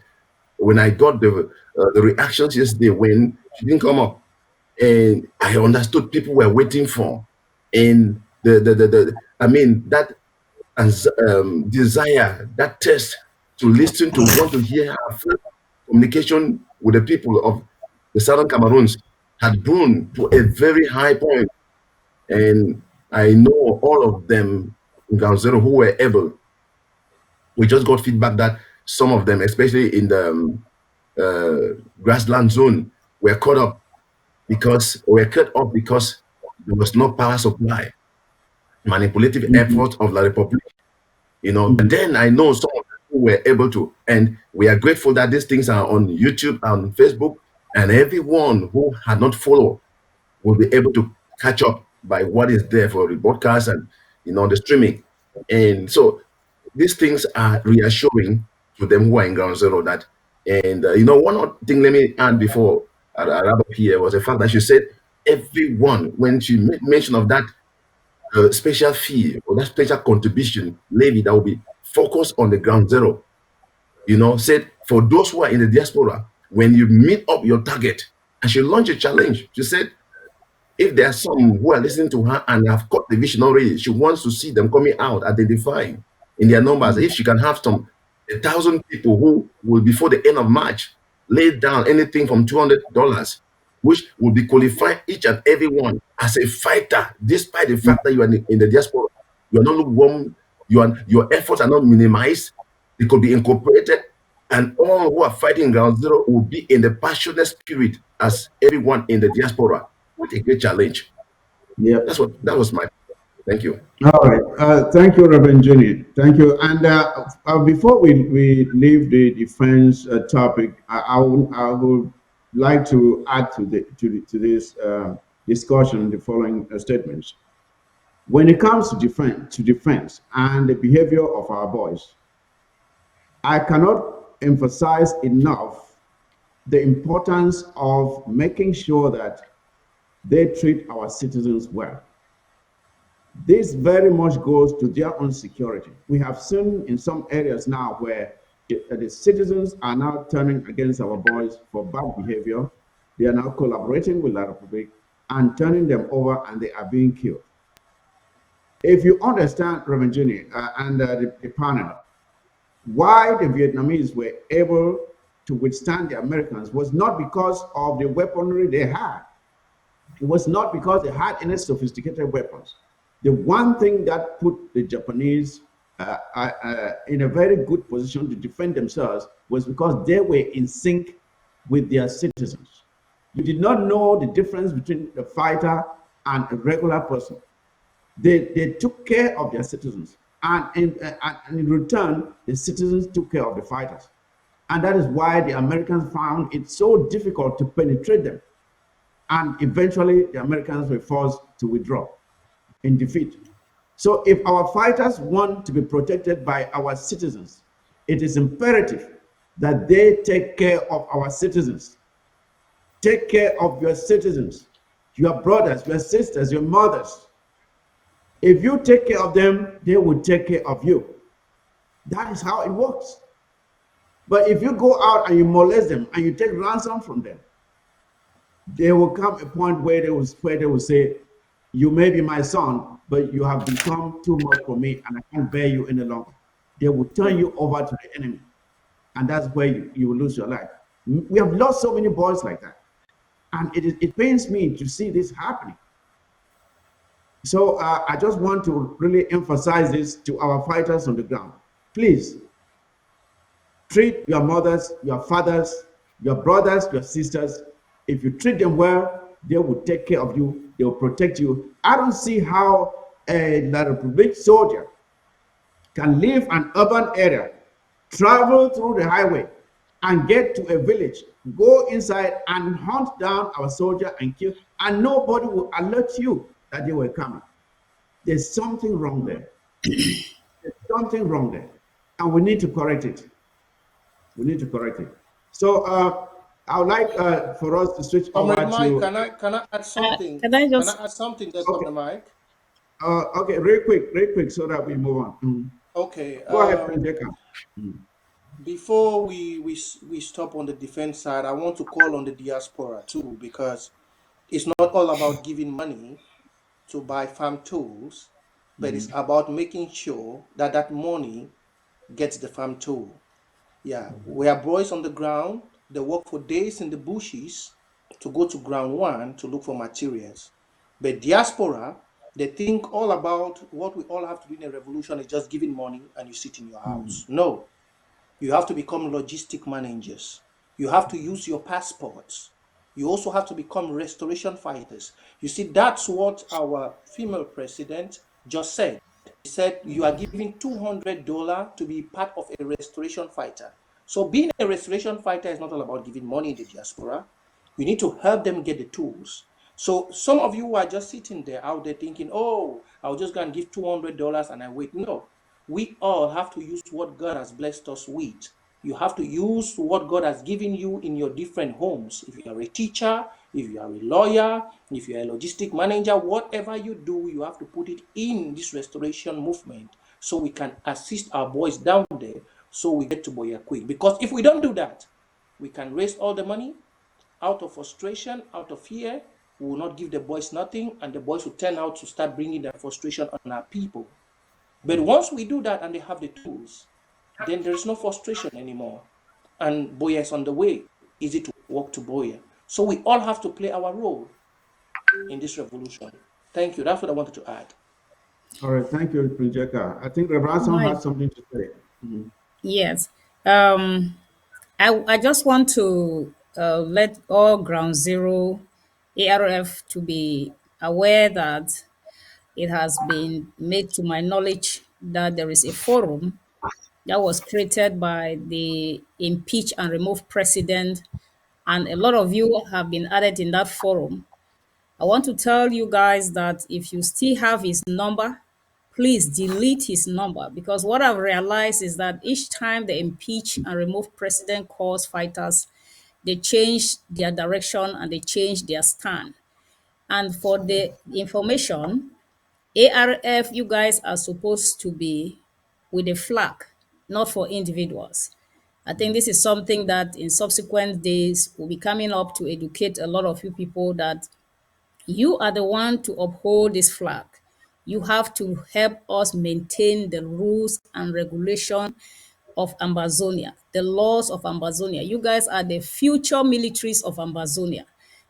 when I got the reactions yesterday when she didn't come up, and I understood people were waiting for, and that desire, that thirst to listen, to want to hear her first communication with the people of the Southern Cameroons had grown to a very high point. And I know all of them in Ground Zero who were able. We just got feedback that some of them, especially in the grassland zone, were cut off because there was no power supply. Manipulative efforts of the Republic, But then I know some of them who were able to, and we are grateful that these things are on YouTube and Facebook, and everyone who had not followed will be able to catch up by what is there for the broadcast and the streaming. And so these things are reassuring to them who are in Ground Zero that, and one other thing let me add before I wrap up here was the fact that she said everyone, when she made mention of that special fee or that special contribution levy that will be focused on the Ground Zero, said for those who are in the diaspora, when you meet up your target, and she launched a challenge. She said, if there are some who are listening to her and have caught the vision already, she wants to see them coming out, identifying in their numbers. If she can have 1,000 people who will, before the end of March, lay down anything from $200, which will be qualified each and every one as a fighter, despite the fact that you are in the diaspora. You are not lukewarm, your efforts are not minimized. It could be incorporated, and all who are fighting Ground Zero will be in the passionate spirit as everyone in the diaspora. What a great challenge. Yeah, that was my. Thank you. All right. Thank you, Reverend Jenny. Thank you. And before we leave the defense topic, I would like to add to this discussion the following statements. When it comes to defense and the behavior of our boys, I cannot emphasize enough the importance of making sure that they treat our citizens well. This very much goes to their own security. We have seen in some areas now where the citizens are now turning against our boys for bad behavior. They are now collaborating with the Republic and turning them over, and they are being killed. If you understand, Reverend Jenny, and the panel, why the Vietnamese were able to withstand the Americans was not because of the weaponry they had. It was not because they had any sophisticated weapons. The one thing that put the Japanese in a very good position to defend themselves was because they were in sync with their citizens. You did not know the difference between a fighter and a regular person. They took care of their citizens, and in return, the citizens took care of the fighters. And that is why the Americans found it so difficult to penetrate them. And eventually, the Americans were forced to withdraw in defeat. So if our fighters want to be protected by our citizens, it is imperative that they take care of our citizens. Take care of your citizens, your brothers, your sisters, your mothers. If you take care of them, they will take care of you. That is how it works. But if you go out and you molest them and you take ransom from them, there will come a point where they will say, you may be my son, but you have become too much for me and I can't bear you any longer. They will turn you over to the enemy. And that's where you will lose your life. We have lost so many boys like that. And it pains me to see this happening. So I just want to really emphasize this to our fighters on the ground. Please treat your mothers, your fathers, your brothers, your sisters. If you treat them well, they will take care of you. They will protect you. I don't see how a Republic soldier can leave an urban area, travel through the highway, and get to a village, go inside and hunt down our soldier and kill, and nobody will alert you that they were coming. There's something wrong there. There's something wrong there. And we need to correct it. We need to correct it. So I would like for us to switch over Comrade Mike, to... can I add something? Can I Can I just add something there, Okay. Comrade Mike? Okay, real quick, so that we move on. Okay. Go ahead, Prinjeka. Before we stop on the defense side, I want to call on the diaspora too, because it's not all about giving money to buy farm tools, but it's about making sure that that money gets the farm tool. Yeah, we are boys on the ground. They work for days in the bushes to go to ground one to look for materials. But diaspora, they think all about what we all have to do in a revolution is just giving money and you sit in your house. No, you have to become logistic managers. You have to use your passports. You also have to become restoration fighters. You see, that's what our female president just said. He said, you are giving $200 to be part of a restoration fighter. So being a restoration fighter is not all about giving money in the diaspora. You need to help them get the tools. So some of you are just sitting there out there thinking, oh, I'll just go and give $200 and I wait. No, we all have to use what God has blessed us with. You have to use what God has given you in your different homes. If you are a teacher, if you are a lawyer, if you are a logistic manager, whatever you do, you have to put it in this restoration movement so we can assist our boys down there so we get to Boya quick. Because if we don't do that, we can raise all the money out of frustration, out of fear. We will not give the boys nothing, and the boys will turn out to start bringing their frustration on our people. But once we do that and they have the tools, then there is no frustration anymore. And Boya is on the way. Easy to walk to Boya. So we all have to play our role in this revolution. Thank you. That's what I wanted to add. All right, thank you, Prinjeka. I think Reverend Mike? has something to say. Yes. I just want to let all Ground Zero ARF to be aware that it has been made to my knowledge that there is a forum that was created by the impeach and remove president, and a lot of you have been added in that forum. I want to tell you guys that if you still have his number, please delete his number, because what I've realized is that each time they impeach and remove president cause fighters, they change their direction and they change their stand. And for the information, ARF, you guys are supposed to be with a flag, not for individuals. I think this is something that in subsequent days will be coming up to educate a lot of you people that you are the one to uphold this flag. You have to help us maintain the rules and regulation of Ambazonia, the laws of Ambazonia. You guys are the future militaries of Ambazonia.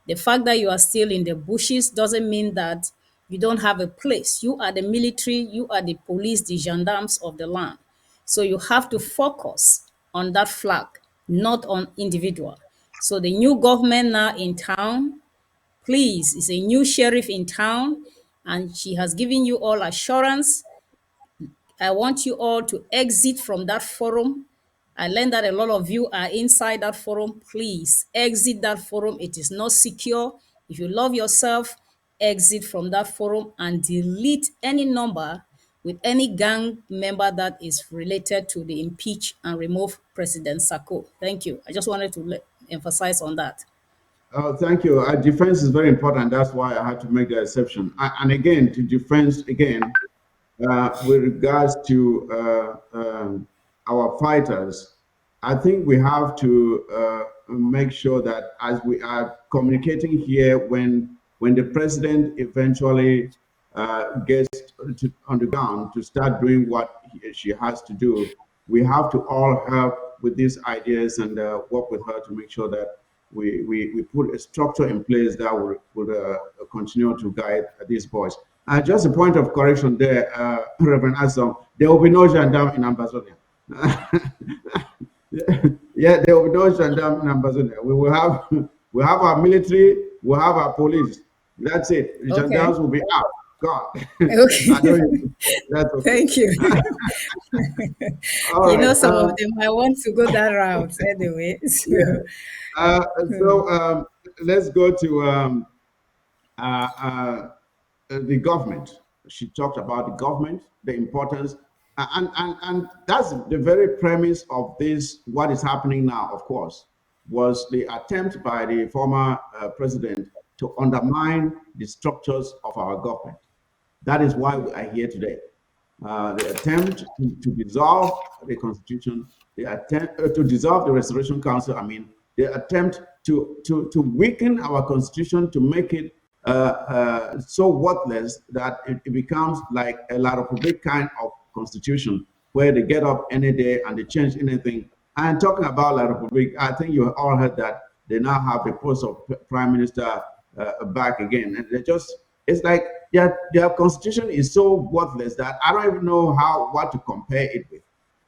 The fact that you are still in the bushes doesn't mean that you don't have a place. You are the military, you are the police, the gendarmes of the land. So you have to focus on that flag, not on individual. So the new government now in town, please, is a new sheriff in town, and she has given you all assurance. I want you all to exit from that forum. I learned that a lot of you are inside that forum. Please exit that forum. It is not secure. If you love yourself, exit from that forum and delete any number with any gang member that is related to the impeach and remove President Sako. Thank you. I just wanted to emphasize on that. Thank you. Defense is very important. That's why I had to make the exception. And again, to defense again, with regards to our fighters, I think we have to make sure that as we are communicating here, when the president eventually gets on the ground to start doing what she has to do, we have to all help with these ideas and work with her to make sure that we put a structure in place that would continue to guide these boys. Just a point of correction there, Reverend Assom, there will be no gendarme in Ambazonia. Yeah, there will be no gendarme in Ambazonia. We have our military, we have our police. That's it. The Okay. gendarmes will be out. God. Okay. I know that's okay. Thank you. All You know, right. some of them might want to go that route anyway. So. Yeah. Let's go to uh, uh, the government. She talked about the government, the importance, and that's the very premise of this. What is happening now, of course, was the attempt by the former president to undermine the structures of our government. That is why we are here today. The attempt to dissolve the constitution, the attempt to dissolve the Restoration Council. I mean, the attempt to weaken our constitution to make it so worthless that it becomes like a La Republic kind of constitution where they get up any day and they change anything. And talking about La Republic, I think you all heard that they now have the post of prime minister back again, and they just it's like their constitution is so worthless that I don't even know what to compare it with,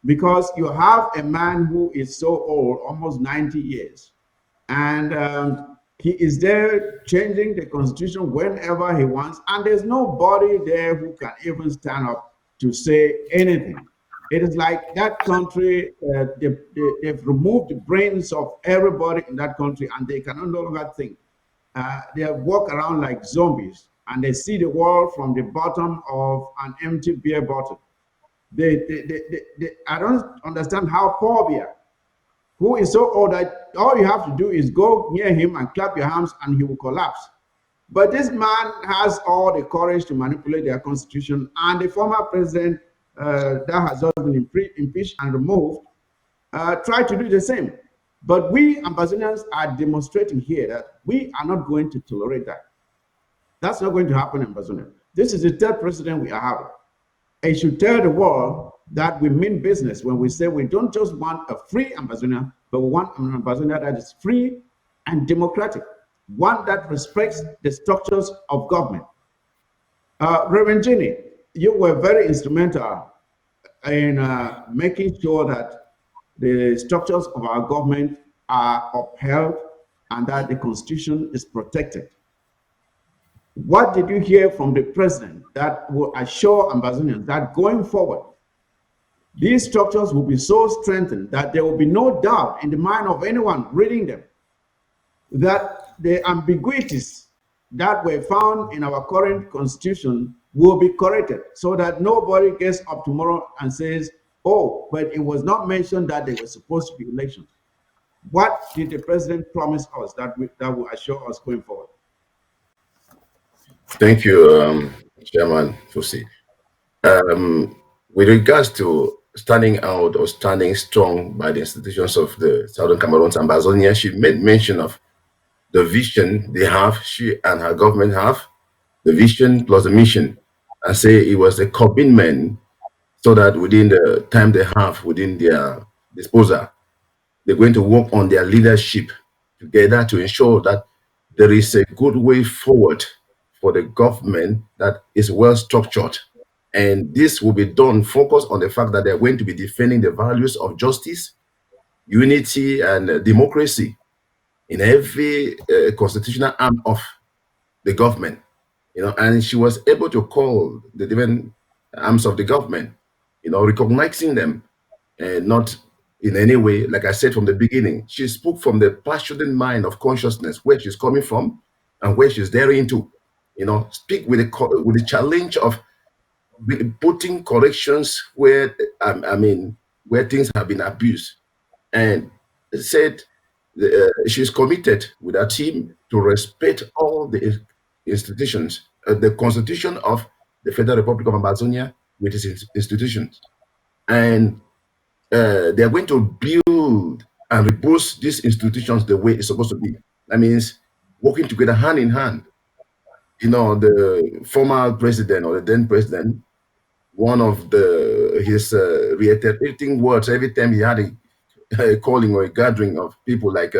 because you have a man who is so old, almost 90 years, and he is there changing the constitution whenever he wants, and there's nobody there who can even stand up to say anything. It is like that country, they've removed the brains of everybody in that country, and they can no longer think. They walk around like zombies, and they see the world from the bottom of an empty beer bottle. I don't understand how Paul Biya, who is so old that all you have to do is go near him and clap your hands and he will collapse. But this man has all the courage to manipulate their constitution, and the former president that has just been impeached and removed tried to do the same. But we Ambazonians are demonstrating here that we are not going to tolerate that. That's not going to happen in Ambazonia. This is the third president we are having. It should tell the world that we mean business when we say we don't just want a free Ambazonia, but we want an Ambazonia that is free and democratic, one that respects the structures of government. Reverend Jenny, you were very instrumental in making sure that the structures of our government are upheld and that the Constitution is protected. What did you hear from the president that will assure Ambazonians that going forward, these structures will be so strengthened that there will be no doubt in the mind of anyone reading them that the ambiguities that were found in our current constitution will be corrected, so that nobody gets up tomorrow and says, oh, but it was not mentioned that there were supposed to be elections? What did the president promise us that will assure us going forward? Thank you, Chairman Fusi. With regards to standing out or standing strong by the institutions of the Southern Cameroons, Ambazonia, she made mention of the vision they have, she and her government have, the vision plus the mission, and say it was a commitment so that within the time they have within their disposal, they're going to work on their leadership together to ensure that there is a good way forward for the government that is well structured. And this will be done focused on the fact that they're going to be defending the values of justice, unity, and democracy in every constitutional arm of the government. And she was able to call the different arms of the government, recognizing them, and not in any way, like I said from the beginning, she spoke from the passionate mind of consciousness, where she's coming from and where she's daring to, speak with the challenge of putting corrections where, where things have been abused. And said she's committed with her team to respect all the institutions, the Constitution of the Federal Republic of Ambazonia with its institutions. And they're going to build and reboost these institutions the way it's supposed to be. That means working together hand in hand. The former president or the then president, one of his reiterating words every time he had calling or a gathering of people like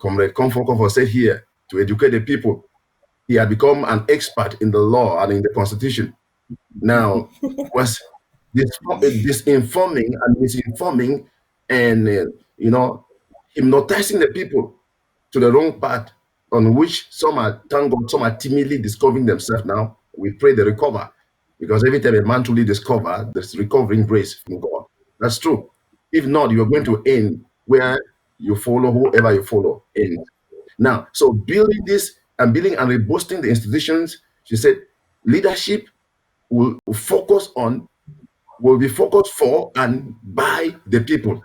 Comrade Comfort said here to educate the people. He had become an expert in the law and in the constitution. Now, was disinforming and misinforming and, hypnotizing the people to the wrong path, on which some are, thank God, some are timidly discovering themselves now. We pray they recover, because every time a man truly discovers, there's recovering grace from God. That's true. If not, you're going to end where you follow whoever you follow. End. Now, so building this and building and reboosting the institutions, she said, leadership will be focused for and by the people.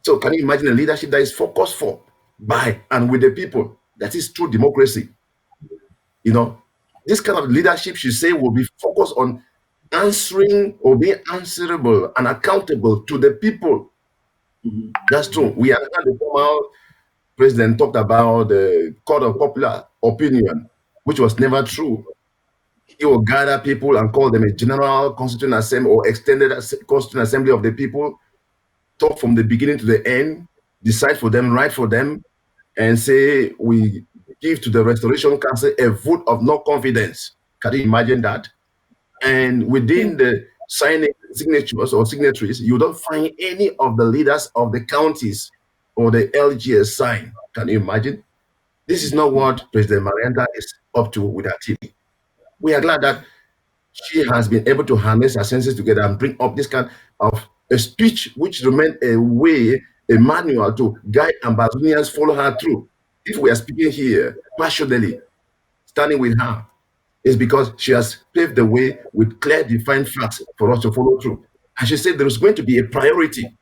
So can you imagine a leadership that is focused for, by, and with the people? That is true democracy. This kind of leadership, she say, will be focused on answering or being answerable and accountable to the people. That's true. We have had the former president talked about the court of popular opinion, which was never true. He will gather people and call them a general constituent assembly or extended constituent assembly of the people, talk from the beginning to the end, decide for them, write for them, and say, we give to the Restoration Council a vote of no confidence. Can you imagine that? And within the signing signatures or signatories, you don't find any of the leaders of the counties or the LGS sign. Can you imagine? This is not what President Marianta is up to with her team. We are glad that she has been able to harness her senses together and bring up this kind of a speech which remains a way, a manual to guide Ambazonians follow her through. If we are speaking here passionately, standing with her, is because she has paved the way with clear, defined facts for us to follow through. And she said there is going to be a priority,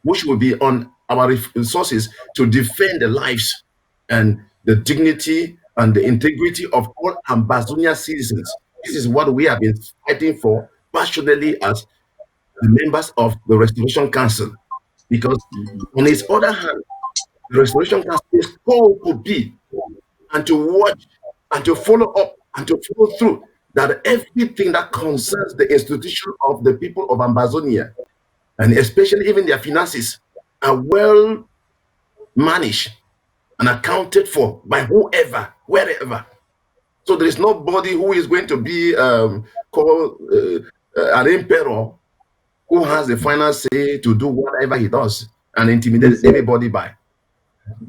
which will be on our resources to defend the lives and the dignity and the integrity of all Ambazonia citizens. This is what we have been fighting for passionately as the members of the Restoration Council. Because on its other hand, the Restoration Council is called to be and to watch and to follow up and to follow through that everything that concerns the institution of the people of Ambazonia, and especially even their finances, are well managed and accounted for by whoever, wherever. So there is nobody who is going to be called an emperor who has the final say to do whatever he does and intimidate anybody by.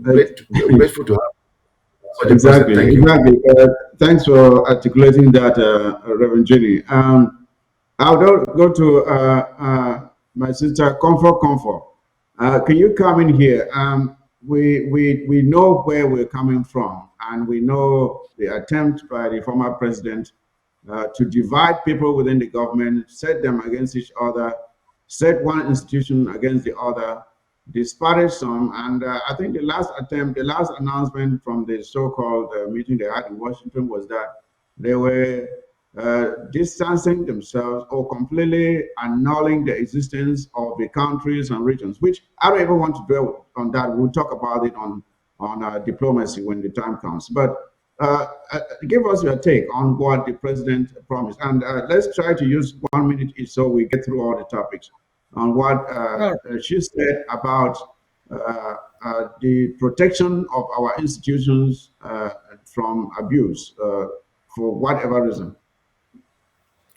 Grateful to have such a person. Thank you. Exactly. Thanks for articulating that, Reverend Jenny. I'll go to my sister, Comfort. Can you come in here? We know where we're coming from, and we know the attempt by the former president to divide people within the government, set them against each other, set one institution against the other, disparage some. And I think the last announcement from the so-called meeting they had in Washington was that they were distancing themselves or completely annulling the existence of the countries and regions, which I don't even want to dwell on that. We'll talk about it on diplomacy when the time comes. But give us your take on what the president promised. And let's try to use 1 minute each so we get through all the topics on what she said about the protection of our institutions from abuse for whatever reason.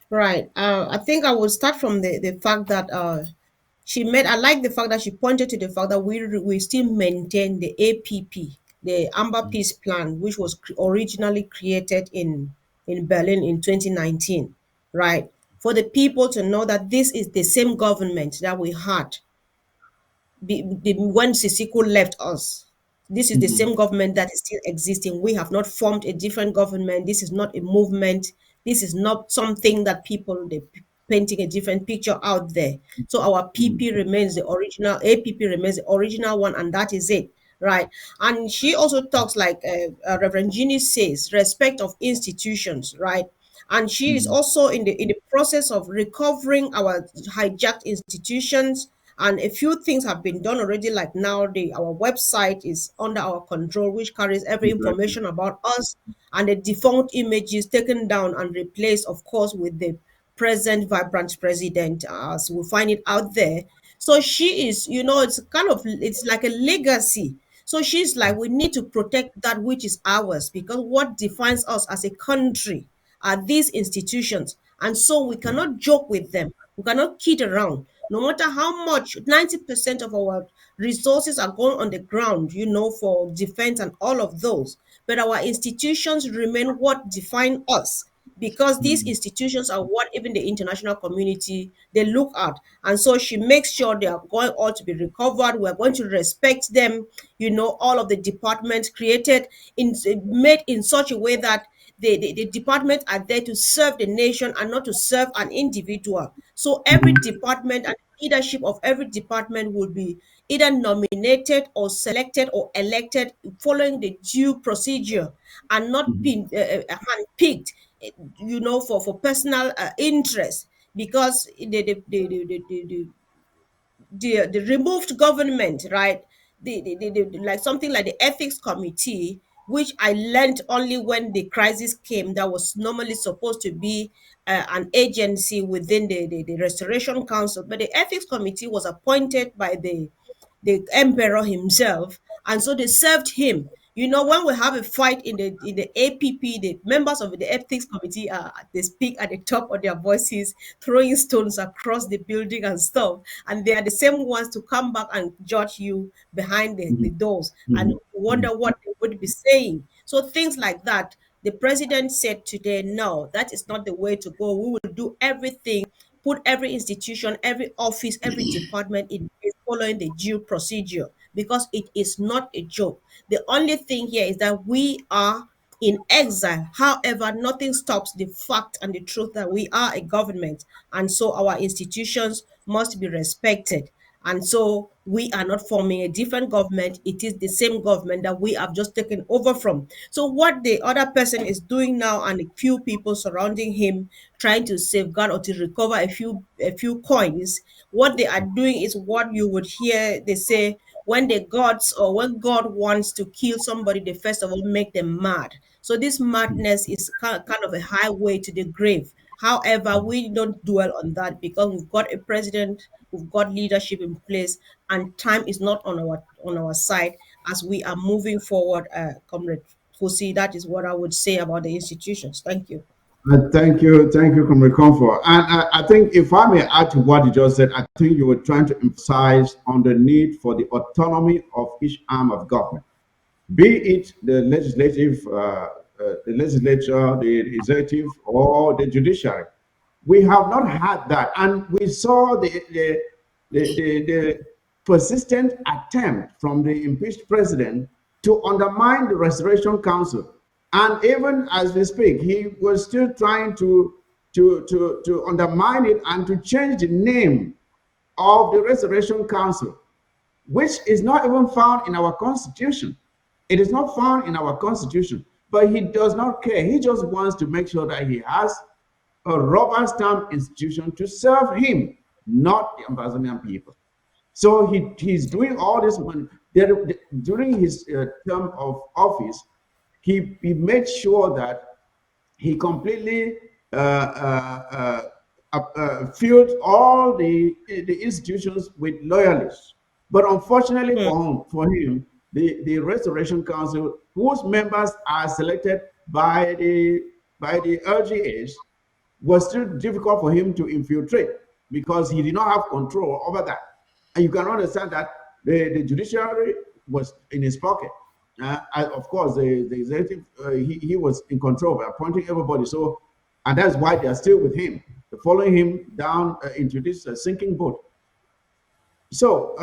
Right. I think I will start from the fact that I like the fact that she pointed to the fact that we still maintain the APP, the Amber Peace Plan, which was originally created in Berlin in 2019, right? For the people to know that this is the same government that we had when Sisiko left us. This is the same government that is still existing. We have not formed a different government. This is not a movement. This is not something that they're painting a different picture out there. So our PP remains the original, APP remains the original one, and that is it, right? And she also talks, like Reverend Ginny says, respect of institutions, right? And she is also in the process of recovering our hijacked institutions. And a few things have been done already, like now our website is under our control, which carries every information about us, and the defunct images taken down and replaced, of course, with the present vibrant president, as we find it out there. So she is, it's like a legacy. So she's like, we need to protect that which is ours, because what defines us as a country are these institutions. And so we cannot joke with them. We cannot kid around. No matter how much, 90% of our resources are going on the ground, for defense and all of those. But our institutions remain what define us, because these institutions are what even the international community they look at. And so she makes sure they are going all to be recovered. We're going to respect them. All of the departments created, made in such a way that the department are there to serve the nation and not to serve an individual. So every department and leadership of every department will be either nominated or selected or elected following the due procedure, and not being handpicked, for personal interest. Because the removed government, right? Like something like the ethics committee, which I learned only when the crisis came, that was normally supposed to be an agency within the Restoration Council. But the ethics committee was appointed by the emperor himself, and so they served him. When we have a fight in the APP, the members of the ethics committee they speak at the top of their voices, throwing stones across the building and stuff, and they are the same ones to come back and judge you behind the doors, and wonder what they would be saying. So things like that. The president said today, no, that is not the way to go. We will do everything, put every institution, every office, every department in place following the due procedure, because it is not a joke. The only thing here is that we are in exile. However, nothing stops the fact and the truth that we are a government, and so our institutions must be respected. And so we are not forming a different government. It is the same government that we have just taken over from. So what the other person is doing now, and a few people surrounding him trying to safeguard or to recover a few coins, what they are doing is what you would hear they say, when the gods, or when God wants to kill somebody, they first of all make them mad. So this madness is kind of a highway to the grave. However, we don't dwell on that, because we've got a president, we've got leadership in place, and time is not on our side as we are moving forward. Comrade Fusi, that is what I would say about the institutions. Thank you. Thank you, Comrade Comfort. And I think if I may add to what you just said, I think you were trying to emphasize on the need for the autonomy of each arm of government, be it the the legislature, the executive, or the judiciary. We have not had that, and we saw the persistent attempt from the impeached president to undermine the Restoration Council. And even as we speak, he was still trying to undermine it and to change the name of the Restoration Council, which is not even found in our constitution. It is not found in our constitution, but he does not care. He just wants to make sure that he has a rubber stamp institution to serve him, not the Ambazonian people. So he's doing all this during his term of office. He made sure that he completely filled all the institutions with loyalists. But unfortunately for him, the Restoration Council, whose members are selected by the LGAs, was still difficult for him to infiltrate, because he did not have control over that. And you can understand that the judiciary was in his pocket. Of course, the executive, he was in control by appointing everybody. So, and that's why they are still with him, following him down into this sinking boat. So,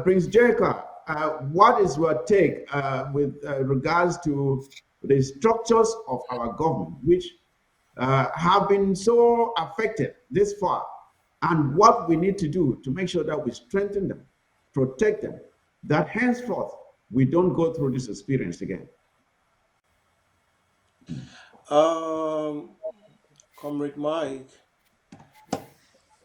Prince Jericho, what is your take with regards to the structures of our government, which have been so affected this far, and what we need to do to make sure that we strengthen them, protect them, that henceforth we don't go through this experience again? Comrade Mike,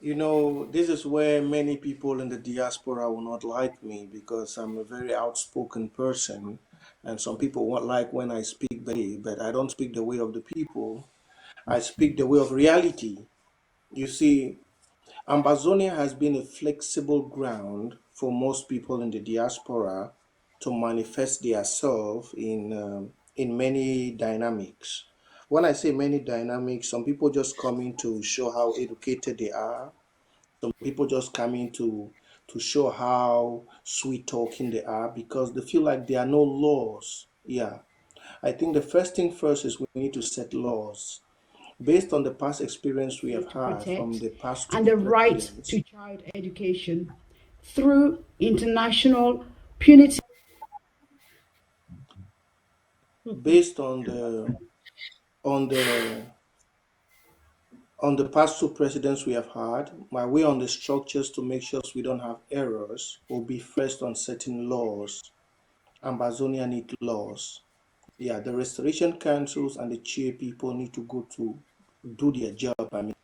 this is where many people in the diaspora will not like me, because I'm a very outspoken person, and some people won't like when I speak the way, but I don't speak the way of the people. I speak the way of reality. You see, Ambazonia has been a flexible ground for most people in the diaspora to manifest their self in many dynamics. When I say many dynamics, some people just come in to show how educated they are. Some people just come in to show how sweet talking they are because they feel like there are no laws. Yeah, I think the first thing first is we need to set laws based on the past experience we have To had from protect, the past and two the right to presidents. child education through international punitive. Based on the on the past two presidents we have had, my way on the structures to make sure we don't have errors will be first on certain laws. Ambazonia need laws. Yeah, the restoration councils and the chair people need to go to do their job. I mean,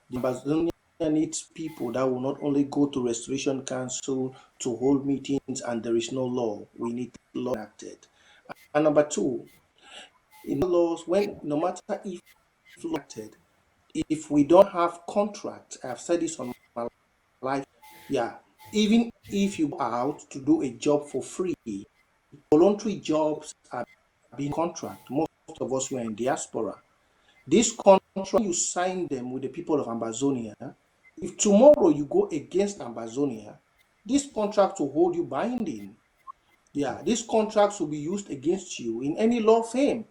the Ambazonia needs people that will not only go to restoration council to hold meetings and there is no law. We need law enacted. And number two, in laws, when no matter if enacted, if we don't have contract, I've said this on my life, yeah, even if you go out to do a job for free, voluntary jobs are being contract. Most of us were in diaspora. This contract, you sign them with the people of Ambazonia. If tomorrow you go against Ambazonia, this contract will hold you binding. Yeah, these contracts will be used against you in any law firm.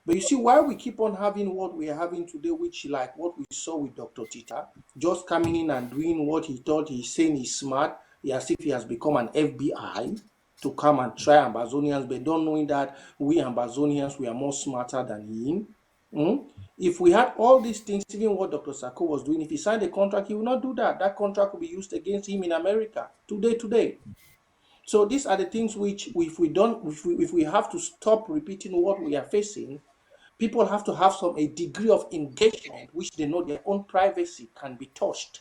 But you see, why we keep on having what we are having today, which like what we saw with Dr. Tita, just coming in and doing what he thought he's saying he's smart, as if he has become an FBI to come and try Ambazonians, but don't knowing that we Ambazonians, we are more smarter than him. If we had all these things, even what Dr. Sako was doing, if he signed a contract, he will not do that. That contract will be used against him in America today. So these are the things which, if we don't, if we have to stop repeating what we are facing, people have to have some a degree of engagement which they know their own privacy can be touched,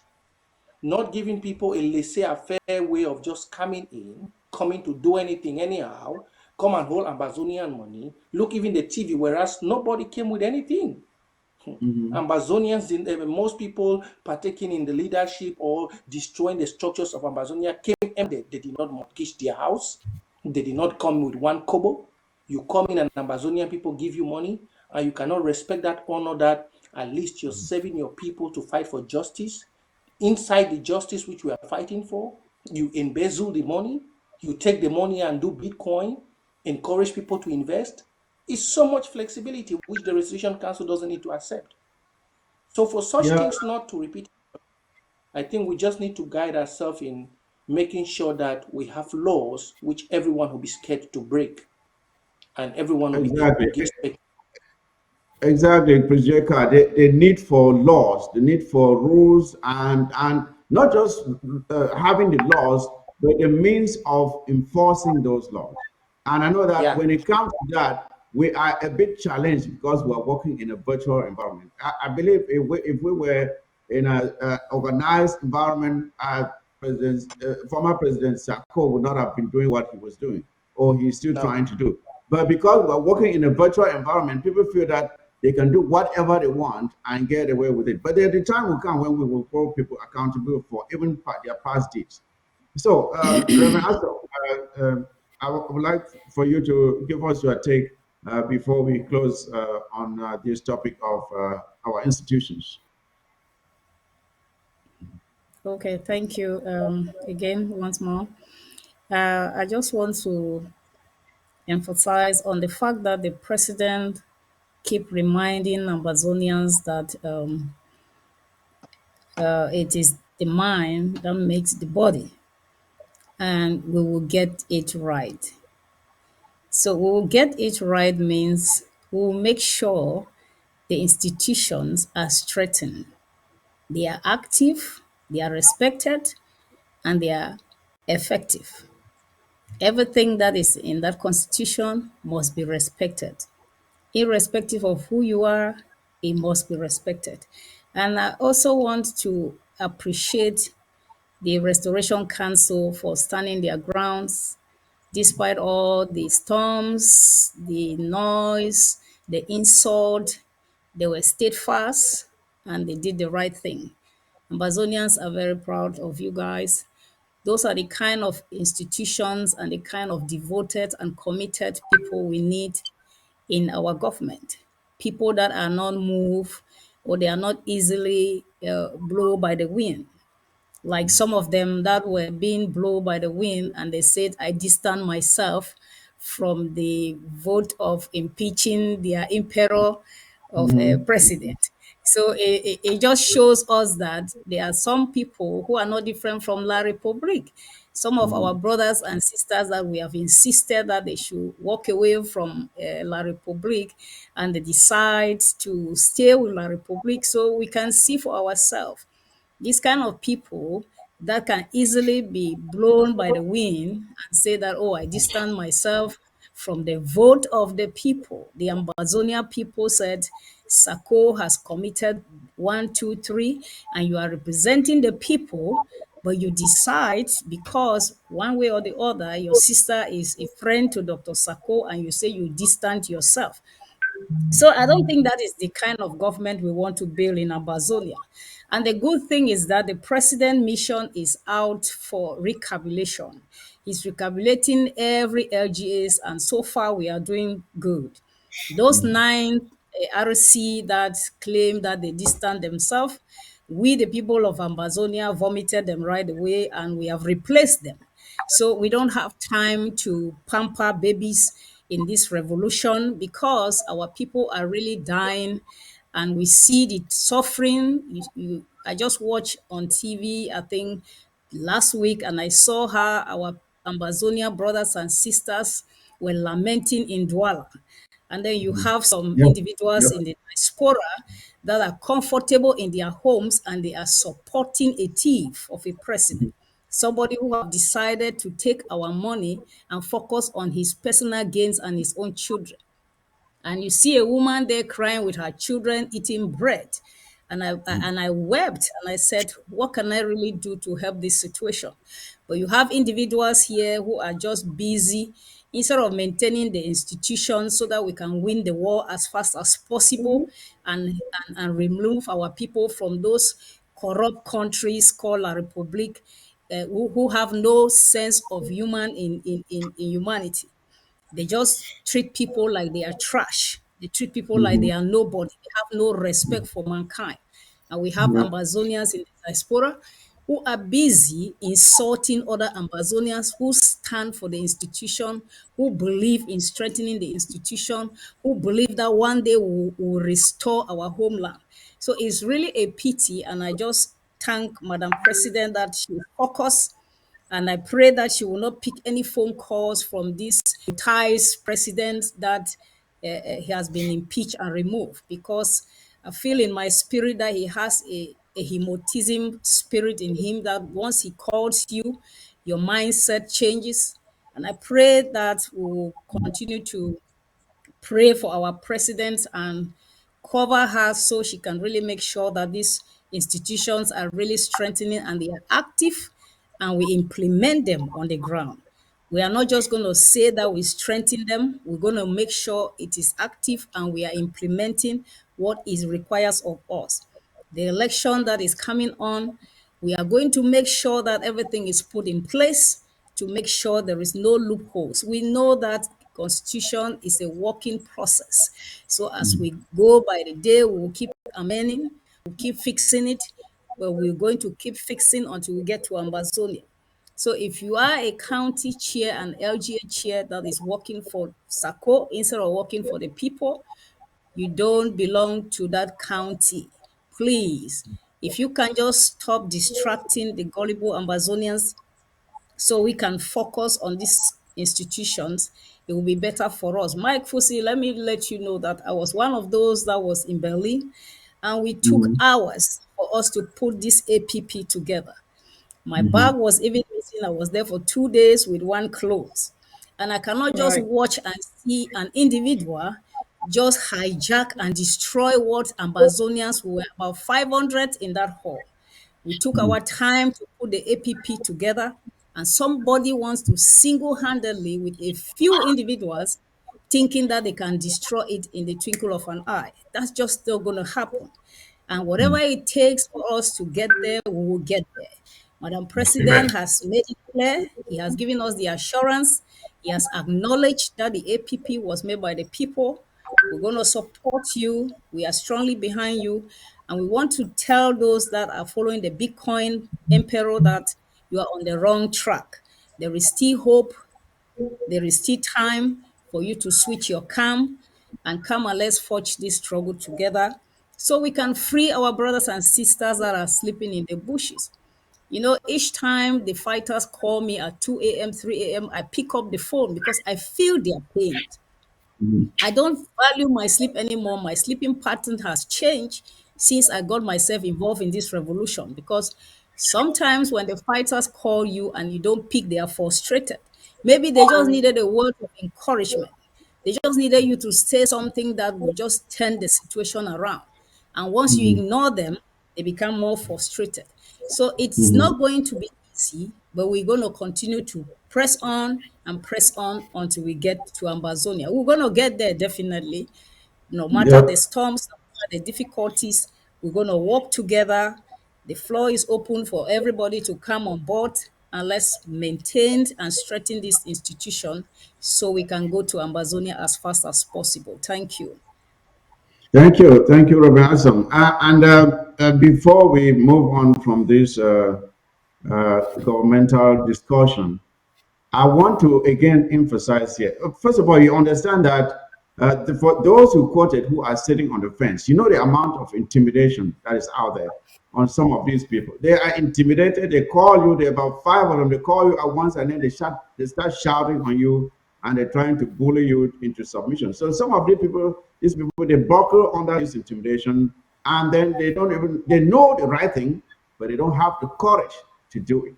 not giving people a laissez-faire way of just coming to do anything anyhow, come and hold Ambazonian money, look even the TV, whereas nobody came with anything. Mhm. Ambazonians, most people partaking in the leadership or destroying the structures of Ambazonia came empty. They did not mortgage their house. They did not come with one kobo. You come in and Ambazonian people give you money and you cannot respect that, honor that. At least you're serving your people to fight for justice. Inside the justice which we are fighting for, you embezzle the money. You take the money and do Bitcoin, encourage people to invest. It's so much flexibility which the Restitution Council doesn't need to accept. So for such Yeah, things not to repeat, I think we just need to guide ourselves in making sure that we have laws which everyone will be scared to break and everyone will be exactly. give space. Exactly, Projeka. The need for laws, the need for rules, and not just having the laws, but the means of enforcing those laws. And I know that Yeah, when it comes to that, we are a bit challenged because we are working in a virtual environment. I believe if we were in a organized environment, former President Sako would not have been doing what he was doing, or he's still no. trying to do. But because we're working in a virtual environment, people feel that they can do whatever they want and get away with it. But the time will come when we will hold people accountable for even their past deeds. So, Reverend Astor, I would like for you to give us your take before we close on this topic of our institutions. Okay, thank you again once more. I just want to emphasize on the fact that the president keep reminding Amazonians that it is the mind that makes the body, and we will get it right. So we will get it right means we will make sure the institutions are strengthened. They are active, they are respected, and they are effective. Everything that is in that constitution must be respected. Irrespective of who you are, it must be respected. And I also want to appreciate the Restoration Council for standing their grounds despite all the storms, the noise, the insult. They were steadfast and they did the right thing. Ambazonians are very proud of you guys. Those are the kind of institutions and the kind of devoted and committed people we need in our government. People that are not moved or they are not easily blown by the wind, like some of them that were being blown by the wind, and they said, I distance myself from the vote of impeaching their emperor of a Mhm. president. So it just shows us that there are some people who are not different from La Republique. Some of our brothers and sisters that we have insisted that they should walk away from La Republique, and they decide to stay with La Republique so we can see for ourselves. These kind of people that can easily be blown by the wind and say that, oh, I distance myself from the vote of the people. The Ambazonia people said, Sako has committed one, two, three, and you are representing the people, but you decide because one way or the other, your sister is a friend to Dr. Sako, and you say you distance yourself. So I don't think that is the kind of government we want to build in Ambazonia. And the good thing is that the president mission is out for recalculation. He's recalculating every LGAs, and so far we are doing good. Those nine RC that claim that they distance themselves, we, the people of Ambazonia, vomited them right away and we have replaced them. So we don't have time to pamper babies in this revolution because our people are really dying and we see the suffering. I just watched on TV, I think last week, and I saw how our Ambazonia brothers and sisters were lamenting in Douala. And then you have some Yep. individuals Yep. in the diaspora that are comfortable in their homes and they are supporting a thief of a president. Somebody who have decided to take our money and focus on his personal gains and his own children. And you see a woman there crying with her children eating bread. And I wept and I said, what can I really do to help this situation? But you have individuals here who are just busy instead of maintaining the institution so that we can win the war as fast as possible and remove our people from those corrupt countries called La Republique, who have no sense of in humanity. They just treat people like they are trash. They treat people like they are nobody. They have no respect for mankind. And we have Ambazonians in the diaspora who are busy insulting other Ambazonians who stand for the institution, who believe in strengthening the institution, who believe that one day we will restore our homeland. So it's really a pity, and I just thank Madam President that she focused, and I pray that she will not pick any phone calls from this ties president that he has been impeached and removed, because I feel in my spirit that he has a hemotism spirit in him that once he calls you, your mindset changes. And I pray that we will continue to pray for our president and cover her so she can really make sure that these institutions are really strengthening and they are active and we implement them on the ground. We are not just going to say that we strengthen them. We're going to make sure it is active and we are implementing what is requires of us. The election that is coming on, we are going to make sure that everything is put in place to make sure there is no loopholes. We know that constitution is a working process. So as we go by the day, we will keep amending, we'll keep fixing it, but we're going to keep fixing until we get to Ambazonia. So if you are a county chair and LGA chair that is working for SACO instead of working for the people, you don't belong to that county. Please, if you can just stop distracting the gullible Ambazonians so we can focus on these institutions, it will be better for us. Mike Fusi, let me let you know that I was one of those that was in Berlin, and we took hours for us to put this APP together. My bag was even missing. I was there for 2 days with one clothes. And I cannot just Right. watch and see an individual just hijack and destroy what Ambazonians were about 500 in that hall. We took our time to put the APP together, and somebody wants to single handedly, with a few individuals, thinking that they can destroy it in the twinkle of an eye. That's just still going to happen. And whatever it takes for us to get there, we will get there. Madam Amen. President has made it clear. He has given us the assurance. He has acknowledged that the APP was made by the people. We're going to support you. We are strongly behind you. And we want to tell those that are following the Bitcoin emperor that you are on the wrong track. There is still hope. There is still time for you to switch your cam and come and let's forge this struggle together so we can free our brothers and sisters that are sleeping in the bushes. You know, each time the fighters call me at 2 a.m., 3 a.m., I pick up the phone because I feel their pain. I don't value my sleep anymore. My sleeping pattern has changed since I got myself involved in this revolution because sometimes when the fighters call you and you don't pick, they are frustrated. Maybe they just needed a word of encouragement. They just needed you to say something that would just turn the situation around. And once you ignore them, they become more frustrated. So it's not going to be easy, but we're going to continue to press on until we get to Ambazonia. We're going to get there definitely, no matter the Yep. storms, no matter the difficulties. We're going to work together. The floor is open for everybody to come on board and let's maintain and strengthen this institution so we can go to Ambazonia as fast as possible. Thank you. Thank you, Robert Hassan. Before we move on from this governmental discussion, I want to again emphasize here. First of all, you understand that for those who quoted who are sitting on the fence, you know the amount of intimidation that is out there on some of these people. They are intimidated. They call you. There are about five of them. They call you at once, and then they start shouting on you, and they're trying to bully you into submission. So some of these people, they buckle under this intimidation, and then they know the right thing, but they don't have the courage to do it.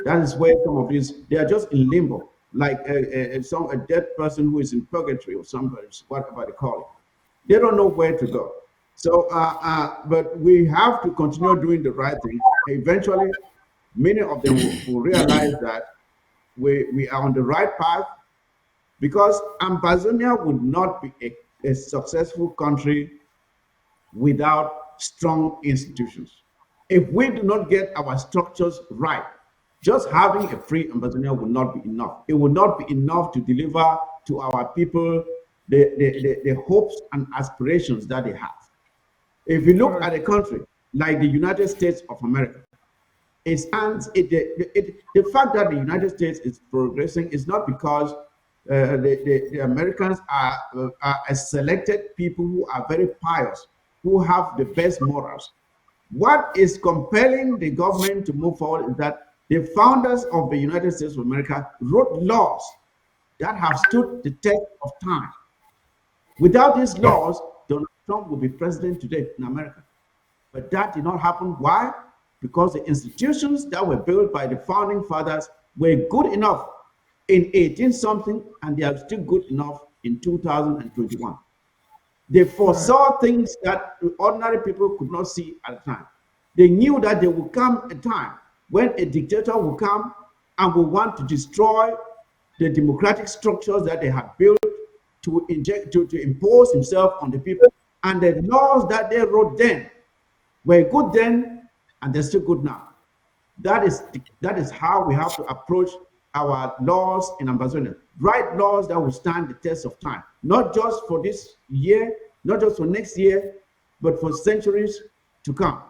That is where some of these, they are just in limbo, like a dead person who is in purgatory or somebody, whatever they call it. They don't know where to go. So, but we have to continue doing the right thing. Eventually, many of them will realize that we are on the right path because Ambazonia would not be a successful country without strong institutions. If we do not get our structures right, just having a free Ambazonia will not be enough. It will not be enough to deliver to our people the hopes and aspirations that they have. If you look at a country like the United States of America, it stands, the fact that the United States is progressing is not because the Americans are a selected people who are very pious, who have the best morals. What is compelling the government to move forward is that the founders of the United States of America wrote laws that have stood the test of time. Without these laws, Donald Trump would be president today in America. But that did not happen. Why? Because the institutions that were built by the founding fathers were good enough in 18 something, and they are still good enough in 2021. They foresaw things that ordinary people could not see at the time. They knew that there would come a time when a dictator will come and will want to destroy the democratic structures that they have built to impose himself on the people. And the laws that they wrote then were good then, and they're still good now. That is how we have to approach our laws in Ambazonia. Write laws that will stand the test of time, not just for this year, not just for next year, but for centuries to come.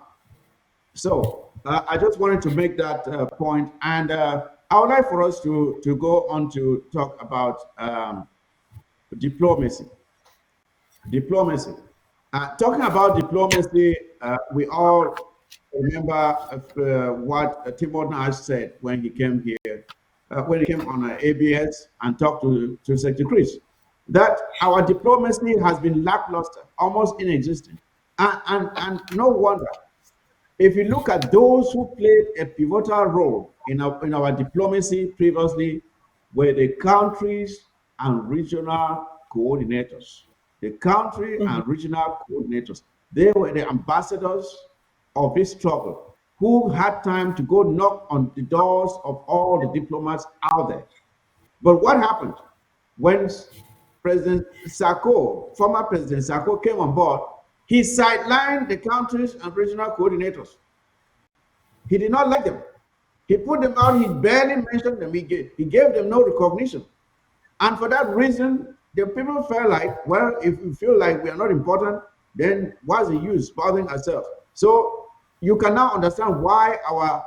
So I just wanted to make that point, and I would like for us to go on to talk about diplomacy. Diplomacy. Talking about diplomacy, we all remember what Timor Nash said when he came here, when he came on ABS and talked to Secretary Chris, that our diplomacy has been lackluster, almost inexistent. And no wonder. If you look at those who played a pivotal role in our diplomacy previously, were the countries and regional coordinators. The country and regional coordinators. They were the ambassadors of this struggle who had time to go knock on the doors of all the diplomats out there. But what happened when President Sako, former President Sako, came on board? He sidelined the countries and regional coordinators. He did not like them. He put them out. He barely mentioned them. He gave them no recognition. And for that reason, the people felt like, well, if we feel like we are not important, then what's the use bothering ourselves? So you can now understand why our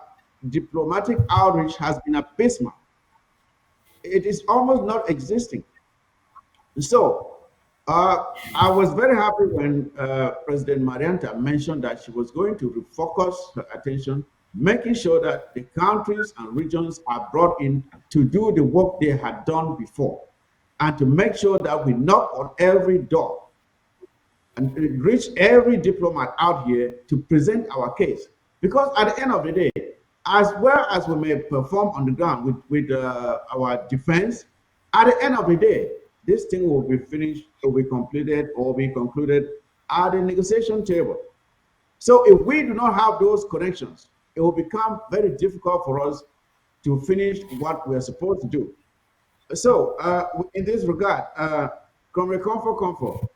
diplomatic outreach has been abysmal. It is almost not existing. So I was very happy when President Marianta mentioned that she was going to refocus her attention, making sure that the countries and regions are brought in to do the work they had done before, and to make sure that we knock on every door and reach every diplomat out here to present our case. Because at the end of the day, as well as we may perform on the ground with our defense, at the end of the day, this thing will be finished, will be completed, or be concluded at the negotiation table. So if we do not have those connections, it will become very difficult for us to finish what we are supposed to do. So in this regard, Comfort,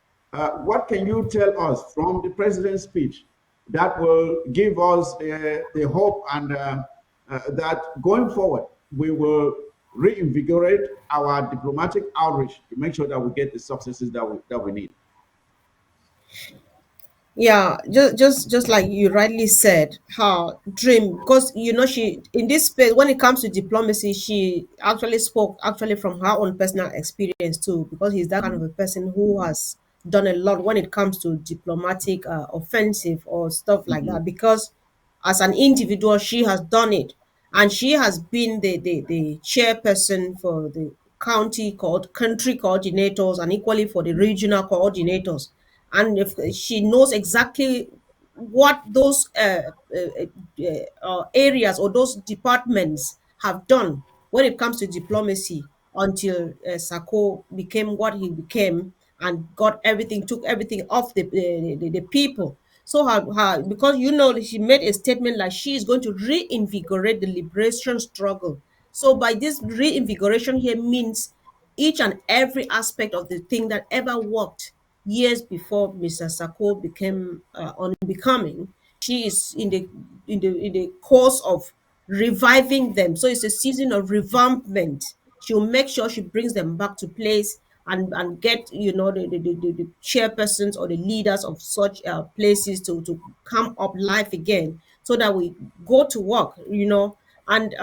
what can you tell us from the president's speech that will give us the hope and that going forward we will reinvigorate our diplomatic outreach to make sure that we get the successes that we need? Yeah, just like you rightly said, her dream, because she in this space, when it comes to diplomacy, she actually spoke actually from her own personal experience too, because he's that kind of a person who has done a lot when it comes to diplomatic offensive or stuff like Mhm. that. Because as an individual, she has done it, and she has been the chairperson for the country coordinators, and equally for the regional coordinators. And if she knows exactly what those areas or those departments have done when it comes to diplomacy, until Sako became what he became and got everything, took everything off the people. So because she made a statement like she is going to reinvigorate the liberation struggle. So by this reinvigoration here means each and every aspect of the thing that ever worked years before Mr. Sako became unbecoming, she is in the course of reviving them. So it's a season of revampment. She'll make sure she brings them back to place, and get the chairpersons or the leaders of such places to come up live again, so that we go to work, and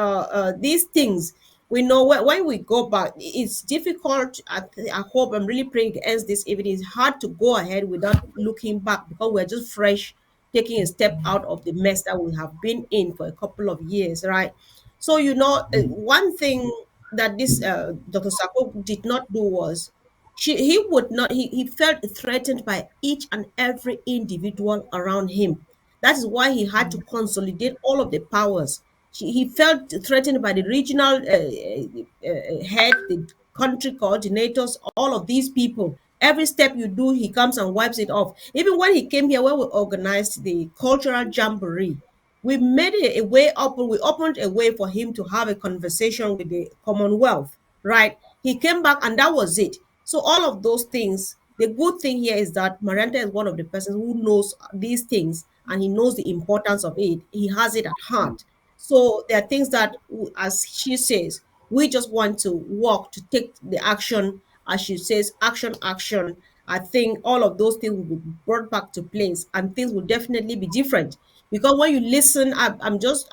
these things, we know when we go back, it's difficult. I hope, I'm really praying it ends this evening. It's hard to go ahead without looking back, because we're just fresh, taking a step out of the mess that we have been in for a couple of years, right? So, one thing that this Dr. Sako did not do was, he would not he felt threatened by each and every individual around him. That is why he had to consolidate all of the powers. He felt threatened by the regional head, the country coordinators, all of these people. Every step you do, he comes and wipes it off. Even when he came here, when we organized the cultural jamboree, we made a way open. We opened a way for him to have a conversation with the Commonwealth, right? He came back, and that was it. So all of those things. The good thing here is that Marianta is one of the persons who knows these things, and he knows the importance of it. He has it at heart. So there are things that, as she says, we just want to walk, to take the action. As she says, action, action. I think all of those things will be brought back to place, and things will definitely be different. Because when you listen, I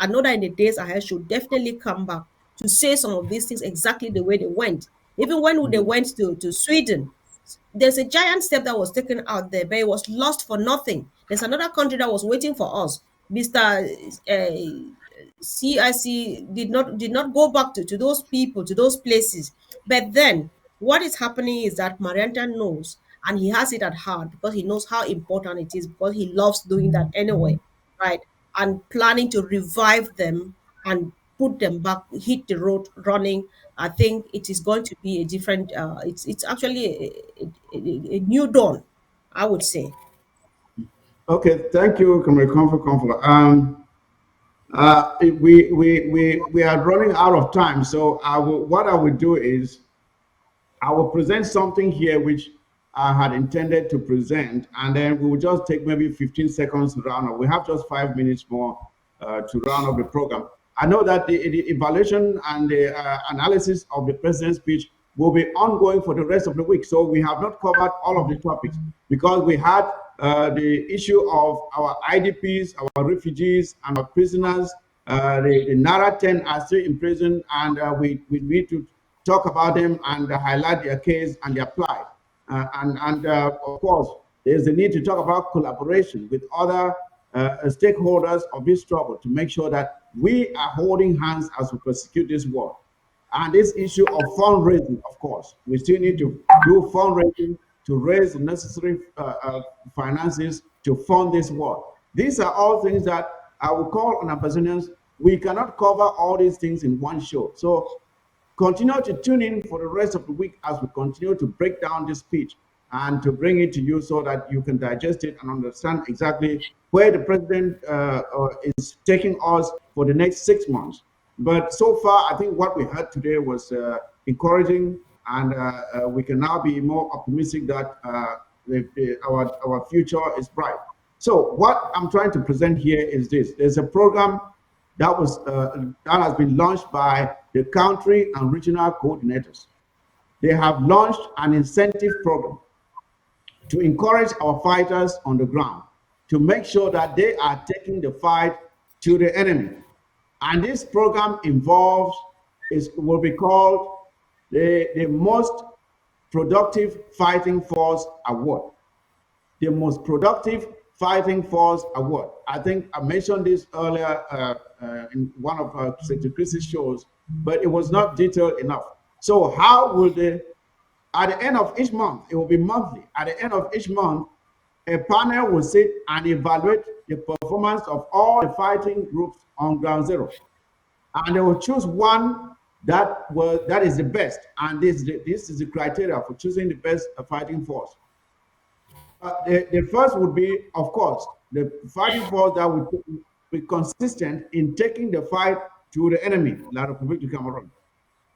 know that in the days ahead, she'll definitely come back to say some of these things exactly the way they went. Even when they Mhm. went to Sweden, there's a giant step that was taken out there, but it was lost for nothing. There's another country that was waiting for us. Mr. CIC did not go back to those people, to those places. But then what is happening is that Marianta knows, and he has it at heart, because he knows how important it is, because he loves doing that anyway, right? And planning to revive them and put them back, hit the road running. I think it is going to be a different. It's actually a new dawn, I would say. Okay, thank you, Comfort. We are running out of time, so what I will do is I will present something here which I had intended to present, and then we will just take maybe 15 seconds to round up. We have just 5 minutes more to round up the program. I know that the evaluation and the analysis of the president's speech will be ongoing for the rest of the week. So we have not covered all of the topics because we had the issue of our IDPs, our refugees, and our prisoners. The Nara 10 are still in prison, and we need to talk about them and highlight their case and their plight. Of course, there's the need to talk about collaboration with other stakeholders of this struggle to make sure that we are holding hands as we prosecute this war. And this issue of fundraising, of course, we still need to do fundraising to raise the necessary finances to fund this war. These are all things that I will call on Ambazonians. We cannot cover all these things in one show. So continue to tune in for the rest of the week as we continue to break down this speech and to bring it to you so that you can digest it and understand exactly where the president is taking us for the next 6 months. But so far, I think what we heard today was encouraging, and we can now be more optimistic that our future is bright. So what I'm trying to present here is this. There's a program that has been launched by the country and regional coordinators. They have launched an incentive program to encourage our fighters on the ground to make sure that they are taking the fight to the enemy. And this program will be called the Most Productive Fighting Force Award. The Most Productive Fighting Force Award. I think I mentioned this earlier in one of Secretary Chris's shows, but it was not detailed enough. So how will at the end of each month, it will be monthly, at the end of each month, a panel will sit and evaluate the performance of all the fighting groups on ground zero. And they will choose one that is the best. And this is the criteria for choosing the best fighting force. The first would be, of course, the fighting force that would be consistent in taking the fight to the enemy, La République du Cameroon.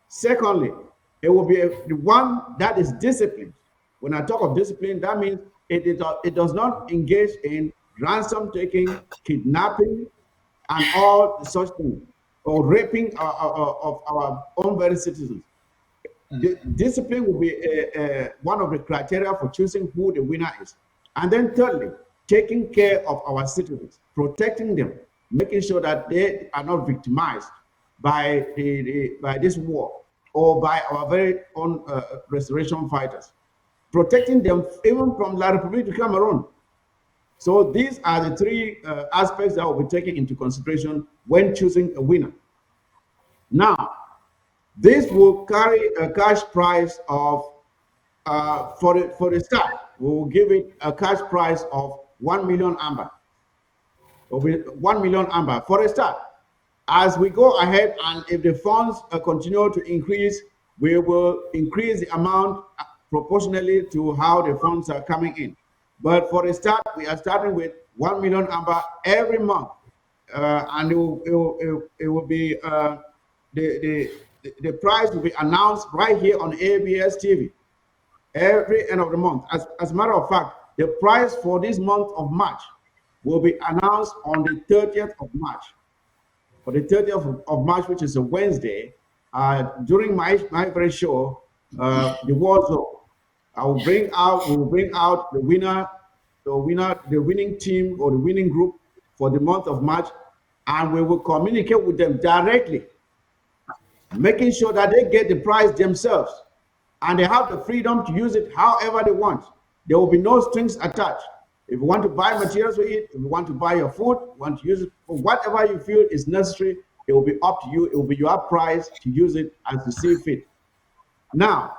Secondly, it will be the one that is disciplined. When I talk of discipline, that means it does not engage in ransom taking, kidnapping, and all such things, or raping of our own very citizens. Discipline will be one of the criteria for choosing who the winner is. And then thirdly, taking care of our citizens, protecting them, making sure that they are not victimized by this war or by our very own restoration fighters, protecting them even from La République du Cameroon. So these are the three aspects that will be taken into consideration when choosing a winner. Now, this will carry a cash prize of, for the start, we will give it a cash prize of 1 million amber. 1 million amber for a start. As we go ahead, and if the funds continue to increase, we will increase the amount proportionally to how the funds are coming in. But for a start, we are starting with 1 million amber every month, and it will be the prize will be announced right here on ABS TV every end of the month. As a matter of fact, the prize for this month of March will be announced on the 30th of March. For the 30th of March, which is a Wednesday, during my very show, the war zone, we will bring out the winning team or the winning group for the month of March, and we will communicate with them directly, making sure that they get the prize themselves, and they have the freedom to use it however they want. There will be no strings attached. If you want to buy materials for it, if you want to buy your food, you want to use it for whatever you feel is necessary, it will be up to you. It will be your prize to use it as you see fit. Now,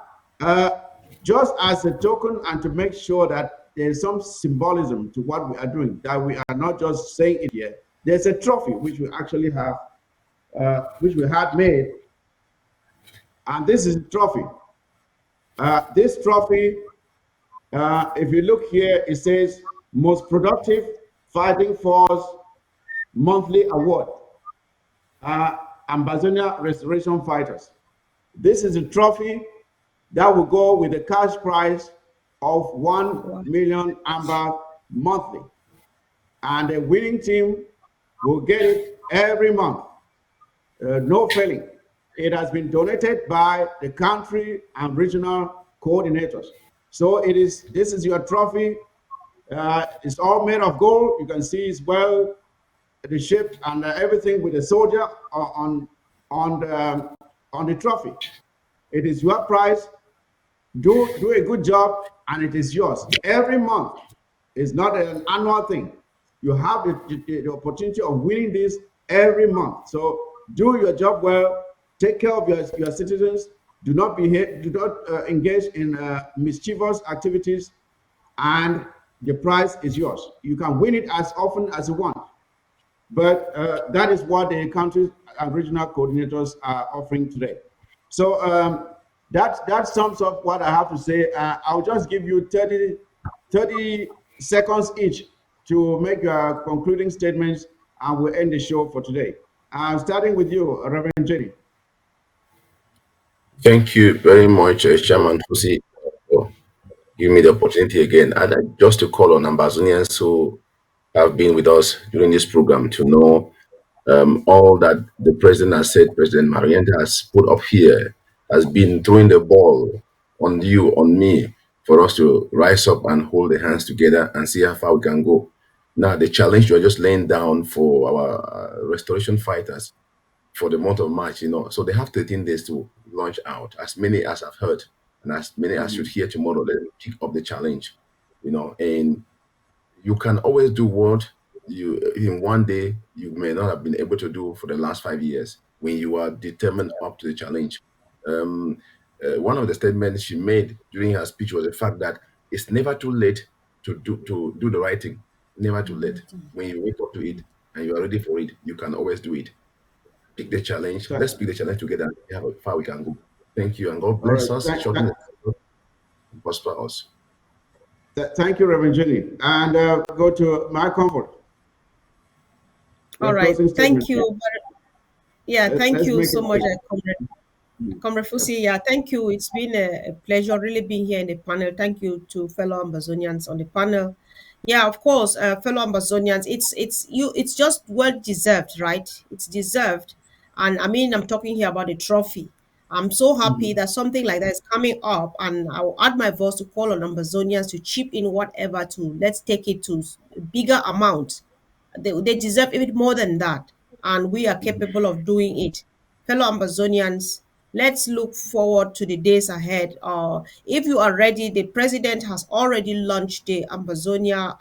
just as a token and to make sure that there's some symbolism to what we are doing, that we are not just saying it here, there's a trophy which we actually have, which we had made, and this is a trophy. This trophy, if you look here, it says Most Productive Fighting Force Monthly Award, Ambazonia Restoration Fighters. This is a trophy that will go with a cash prize of 1 Wow. million amber monthly. And the winning team will get it every month, no failing. It has been donated by the country and regional coordinators. So this is your trophy. It's all made of gold. You can see it's well, the shape and everything with the soldier on the trophy. It is your prize. Do a good job, and it is yours every month. It's not an annual thing. You have the opportunity of winning this every month. So do your job well. Take care of your citizens. Do not engage in mischievous activities, and the prize is yours. You can win it as often as you want. But that is what the countries and regional coordinators are offering today. So that sums up what I have to say. I'll just give you 30 seconds each to make your concluding statements, and we'll end the show for today. Starting with you, Reverend Jenny. Thank you very much, Chairman Fusi, for giving me the opportunity again. I'd like just to call on Ambazonians who have been with us during this program to know all that the president has said, President Marianta has put up here, has been throwing the ball on you, on me, for us to rise up and hold the hands together and see how far we can go. Now, the challenge you're just laying down for our restoration fighters for the month of March, so they have 13 days to launch out, as many as I've heard, and as many as should hear tomorrow. Let them pick up the challenge, and you can always do what you in one day you may not have been able to do for the last 5 years when you are determined up to the challenge. One of the statements she made during her speech was the fact that it's never too late to do the right thing. Never too late. When you wake up to it and you are ready for it, you can always do it. Pick the challenge. Let's pick the challenge together and see how far we can go. Thank you, and God All right. bless us, shorten the prosper us. Thank you, Reverend Jenny. And go to my comfort. All Your right. closing statement. Thank you. Yeah, thank Let's you make so it much, quick. Comrade Fusi. Yeah, thank you. It's been a pleasure really being here in the panel. Thank you to fellow Ambazonians on the panel. Yeah, of course, fellow Ambazonians. It's just well deserved, right? It's deserved, and I mean, I'm talking here about the trophy. I'm so happy that something like that is coming up, and I will add my voice to call on Ambazonians to chip in whatever to let's take it to a bigger amount. They deserve even more than that, and we are capable of doing it. Fellow Ambazonians, let's look forward to the days ahead. If you are ready, the president has already launched the Ambazonia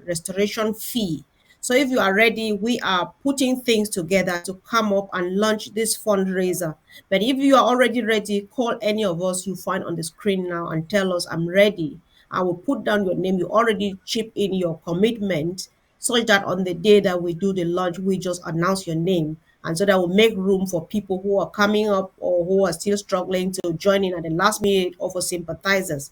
restoration fee. So if you are ready, we are putting things together to come up and launch this fundraiser. But if you are already ready, call any of us you find on the screen now and tell us, I'm ready. I will put down your name. You already chip in your commitment such that on the day that we do the launch, we just announce your name. And so that will make room for people who are coming up or who are still struggling to join in at the last minute or for sympathizers.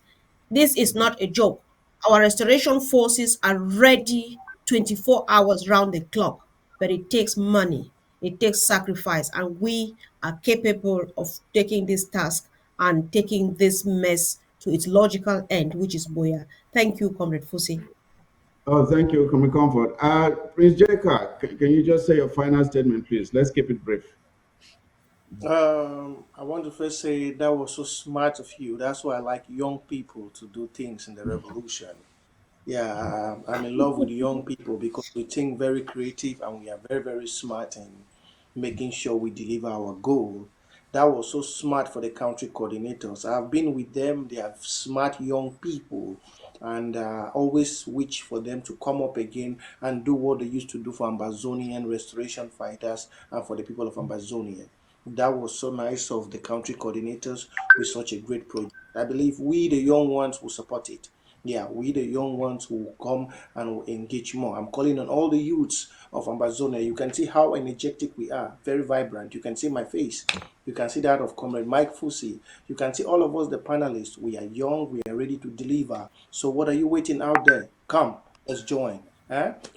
This is not a joke. Our restoration forces are ready 24 hours round the clock, but it takes money, it takes sacrifice, and we are capable of taking this task and taking this mess to its logical end, which is Boya. Thank you, Comrade Fusi. Oh, thank you, Comrade Comfort. Prince Jeka, can you just say your final statement, please? Let's keep it brief. I want to first say that was so smart of you. That's why I like young people to do things in the revolution. Yeah, I'm in love with young people because we think very creative and we are very, very smart in making sure we deliver our goal. That was so smart for the country coordinators. I've been with them, they are smart young people, and always wish for them to come up again and do what they used to do for Ambazonian restoration fighters and for the people of Ambazonia. That was so nice of the country coordinators with such a great project. I believe we, the young ones, will support it. Yeah, we the young ones will come and will engage more. I'm calling on all the youths of Ambazonia. You can see how energetic we are, very vibrant. You can see my face. You can see that of Comrade Mike Fusi. You can see all of us, the panelists. We are young. We are ready to deliver. So what are you waiting out there? Come, let's join.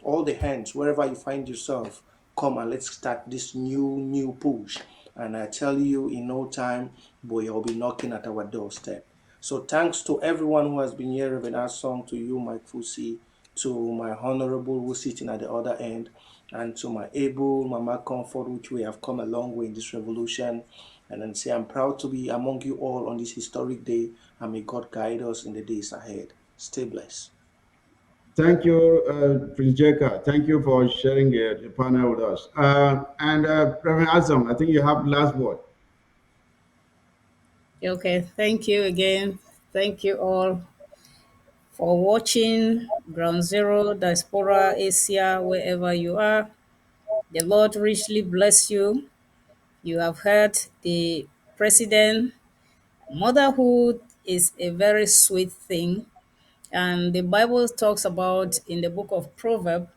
All the hands, wherever you find yourself, come and let's start this new push. And I tell you, in no time, boy, I'll be knocking at our doorstep. So thanks to everyone who has been hearing our song, to you, Mike Fusi, to my honorable who's sitting at the other end, and to my able Mama Comfort, which we have come a long way in this revolution. And then say, I'm proud to be among you all on this historic day, and may God guide us in the days ahead. Stay blessed. Thank you, Prince Jeka. Thank you for sharing the panel with us. And Reverend Azam, I think you have the last word. Okay, thank you again. Thank you all for watching Ground Zero, Diaspora, Asia, wherever you are. The Lord richly bless you. You have heard the president. Motherhood is a very sweet thing. And the Bible talks about in the book of Proverbs,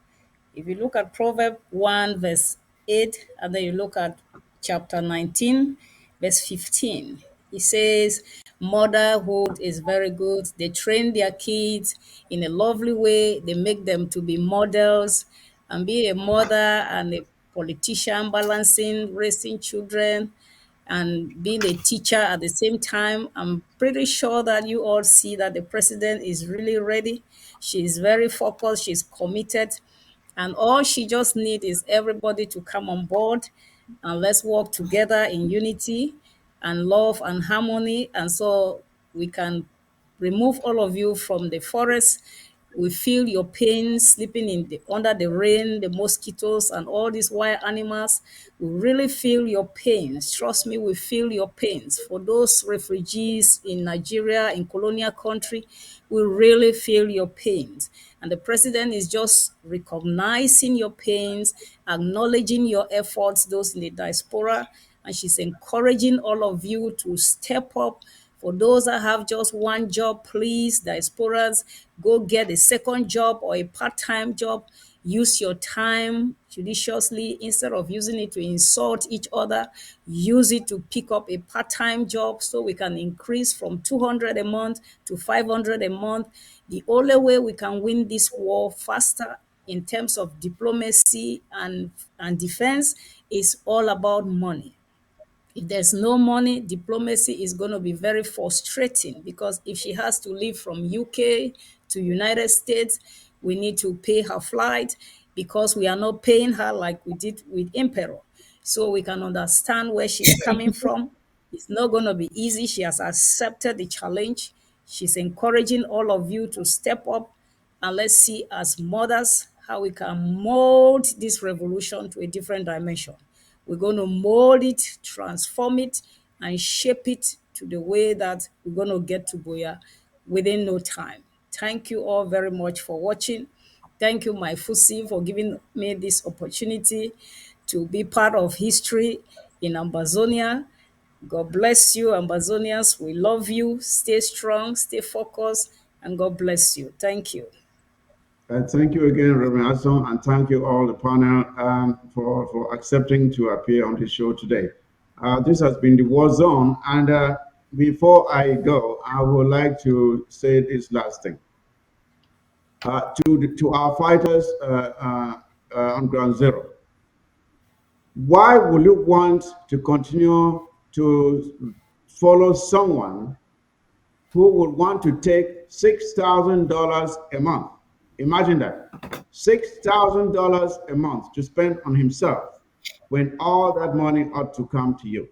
if you look at Proverbs 1, verse 8, and then you look at chapter 19, verse 15, it says, motherhood is very good. They train their kids in a lovely way. They make them to be models and be a mother and a politician, balancing, raising children and being a teacher at the same time. I'm pretty sure that you all see that the president is really ready. She's very focused, she's committed, and all she just needs is everybody to come on board and let's work together in unity and love and harmony. And so we can remove all of you from the forest. We feel your pain sleeping under the rain, the mosquitoes, and all these wild animals. We really feel your pains. Trust me, we feel your pains. For those refugees in Nigeria, in colonial country, we really feel your pains. And the president is just recognizing your pains, acknowledging your efforts, those in the diaspora, and she's encouraging all of you to step up. For those that have just one job, please, diasporas, go get a second job or a part-time job. Use your time judiciously instead of using it to insult each other. Use it to pick up a part-time job so we can increase from 200 a month to 500 a month. The only way we can win this war faster in terms of diplomacy and defense is all about money. If there's no money, diplomacy is going to be very frustrating, because if she has to leave from UK to United States, we need to pay her flight because we are not paying her like we did with Emperor. So we can understand where she's coming from. It's not going to be easy. She has accepted the challenge. She's encouraging all of you to step up, and let's see as mothers how we can mold this revolution to a different dimension. We're going to mold it, transform it, and shape it to the way that we're going to get to Boya within no time. Thank you all very much for watching. Thank you, my Fusi, for giving me this opportunity to be part of history in Ambazonia. God bless you, Ambazonians. We love you. Stay strong, stay focused, and God bless you. Thank you. Thank you again, Reverend Hudson, and thank you all the panel for accepting to appear on the show today. This has been the War Zone, and before I go, I would like to say this last thing. To our fighters on Ground Zero, why will you want to continue to follow someone who would want to take $6,000 a month? Imagine that. $6,000 a month to spend on himself when all that money ought to come to you.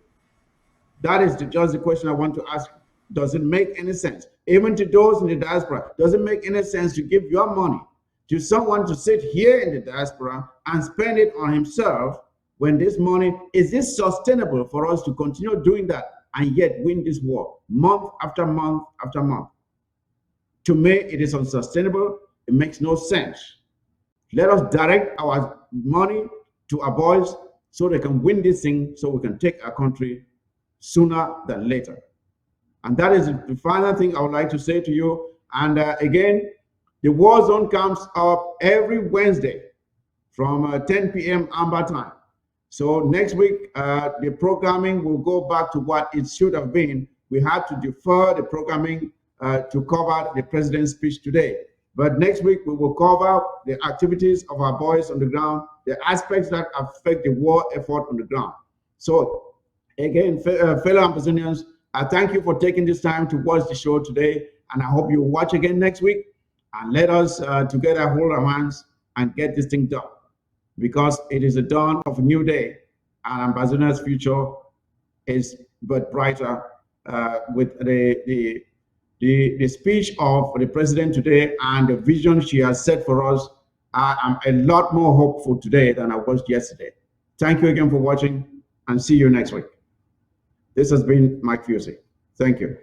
That is just the question I want to ask. Does it make any sense? Even to those in the diaspora, does it make any sense to give your money to someone to sit here in the diaspora and spend it on himself when this money, is this sustainable for us to continue doing that and yet win this war month after month after month? To me, it is unsustainable. It makes no sense. Let us direct our money to our boys so they can win this thing, so we can take our country sooner than later. And that is the final thing I would like to say to you. And again, the War Zone comes up every Wednesday from 10 p.m. Amber time. So next week, the programming will go back to what it should have been. We had to defer the programming to cover the president's speech today. But next week, we will cover the activities of our boys on the ground, the aspects that affect the war effort on the ground. So again, fellow Ambazonians, I thank you for taking this time to watch the show today, and I hope you watch again next week. And let us together hold our hands and get this thing done, because it is the dawn of a new day, and Ambazonia's future is but brighter with the speech of the president today and the vision she has set for us. I am a lot more hopeful today than I was yesterday. Thank you again for watching, and see you next week. This has been Mike Fusi. Thank you.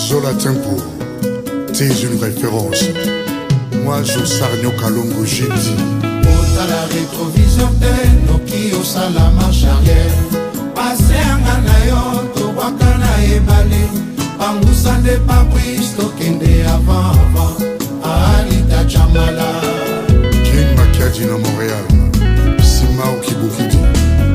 Zola Tempo, t'es une référence. Moi, Josarnio Kalongo, j'ai dit. Ota la rétroviseur te, Noki osa la marche arrière. Passe anga na yo, to waka na ebale. Pangusande pa pris, to kende avant. Alita Chamala. Ken Makiadi na Montréal, Sima Okibokidi.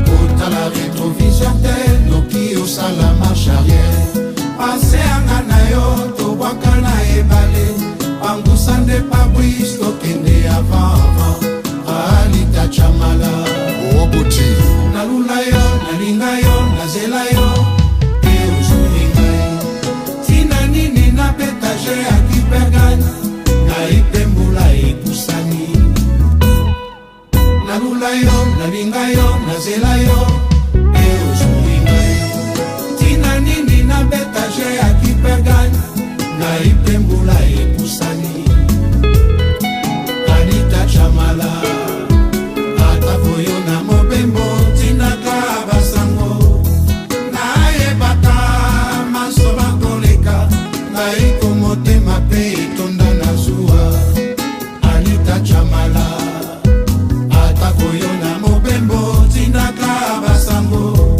Ota la rétroviseur te, Noki osa la marche arrière. Passe anga na yo, to waka na ebale. Pangusande pa pris, to kende avant. Alita Chamala. Oboti. Nalula yo, nalinga yo, nazela yo. Euzulingai. Tina nini na petaje akipergana. Na ipembula ikusani. Nalula yo, nalinga yo, nazela yo. Euzulingai. Tina nini na petaje akipergana. Na ipembula ikusani. Anita Chamala. Voyo na mobembo tinaka basango na ebata masoba koleka na ikomote mape itonda na zuwa Anita Chamala ata voyo na mobembo tinaka basango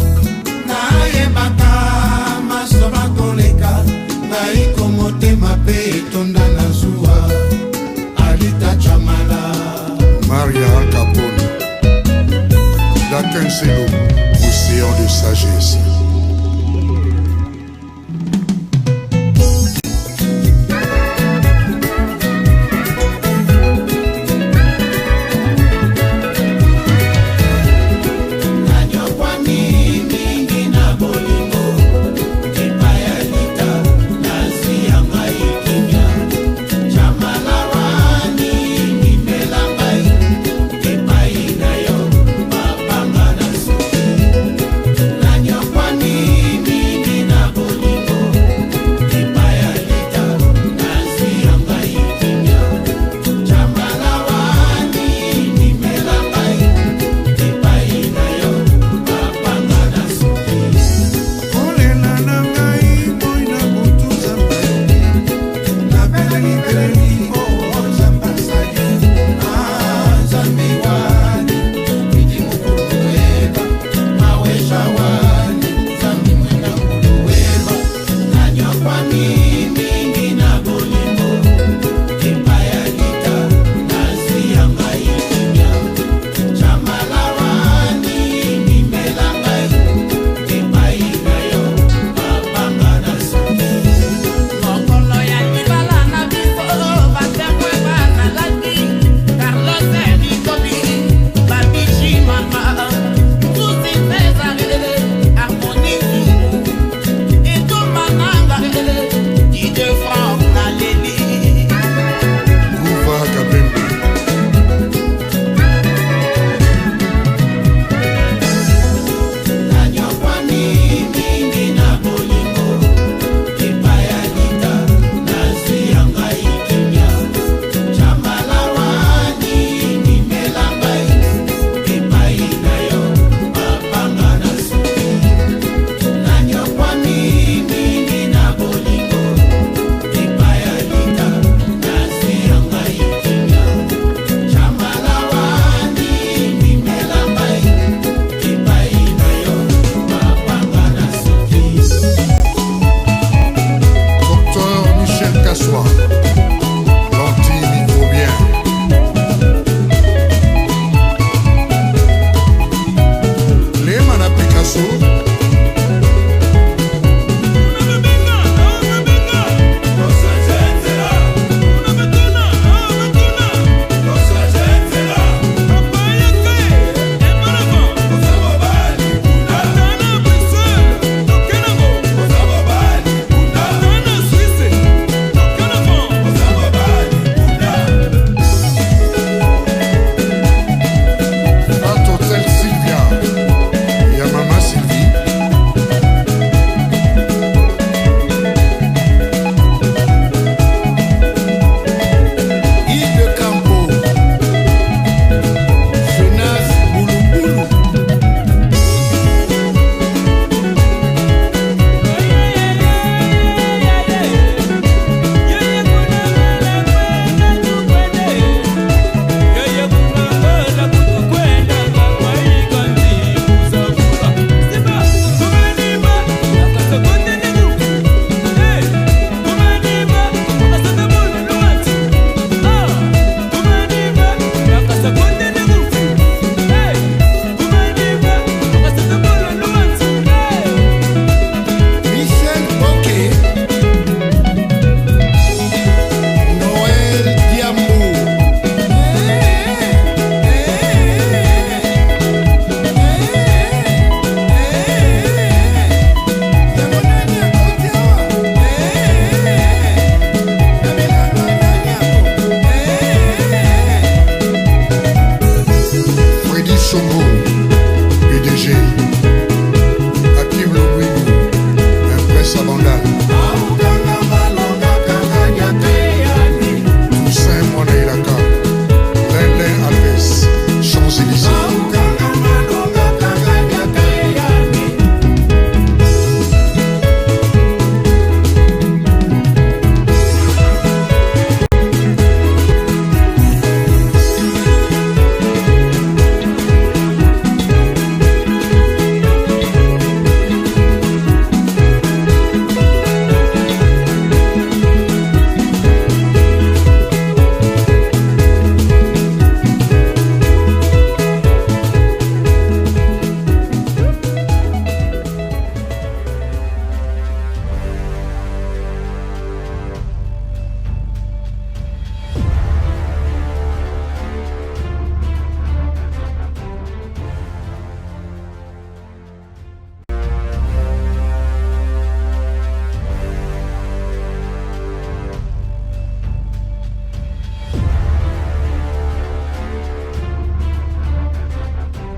na ebata masoba koleka na ikomote mape itonda na zuwa Anita Chamala Maria Capone. D'Aquin Celo, océan de sagesse.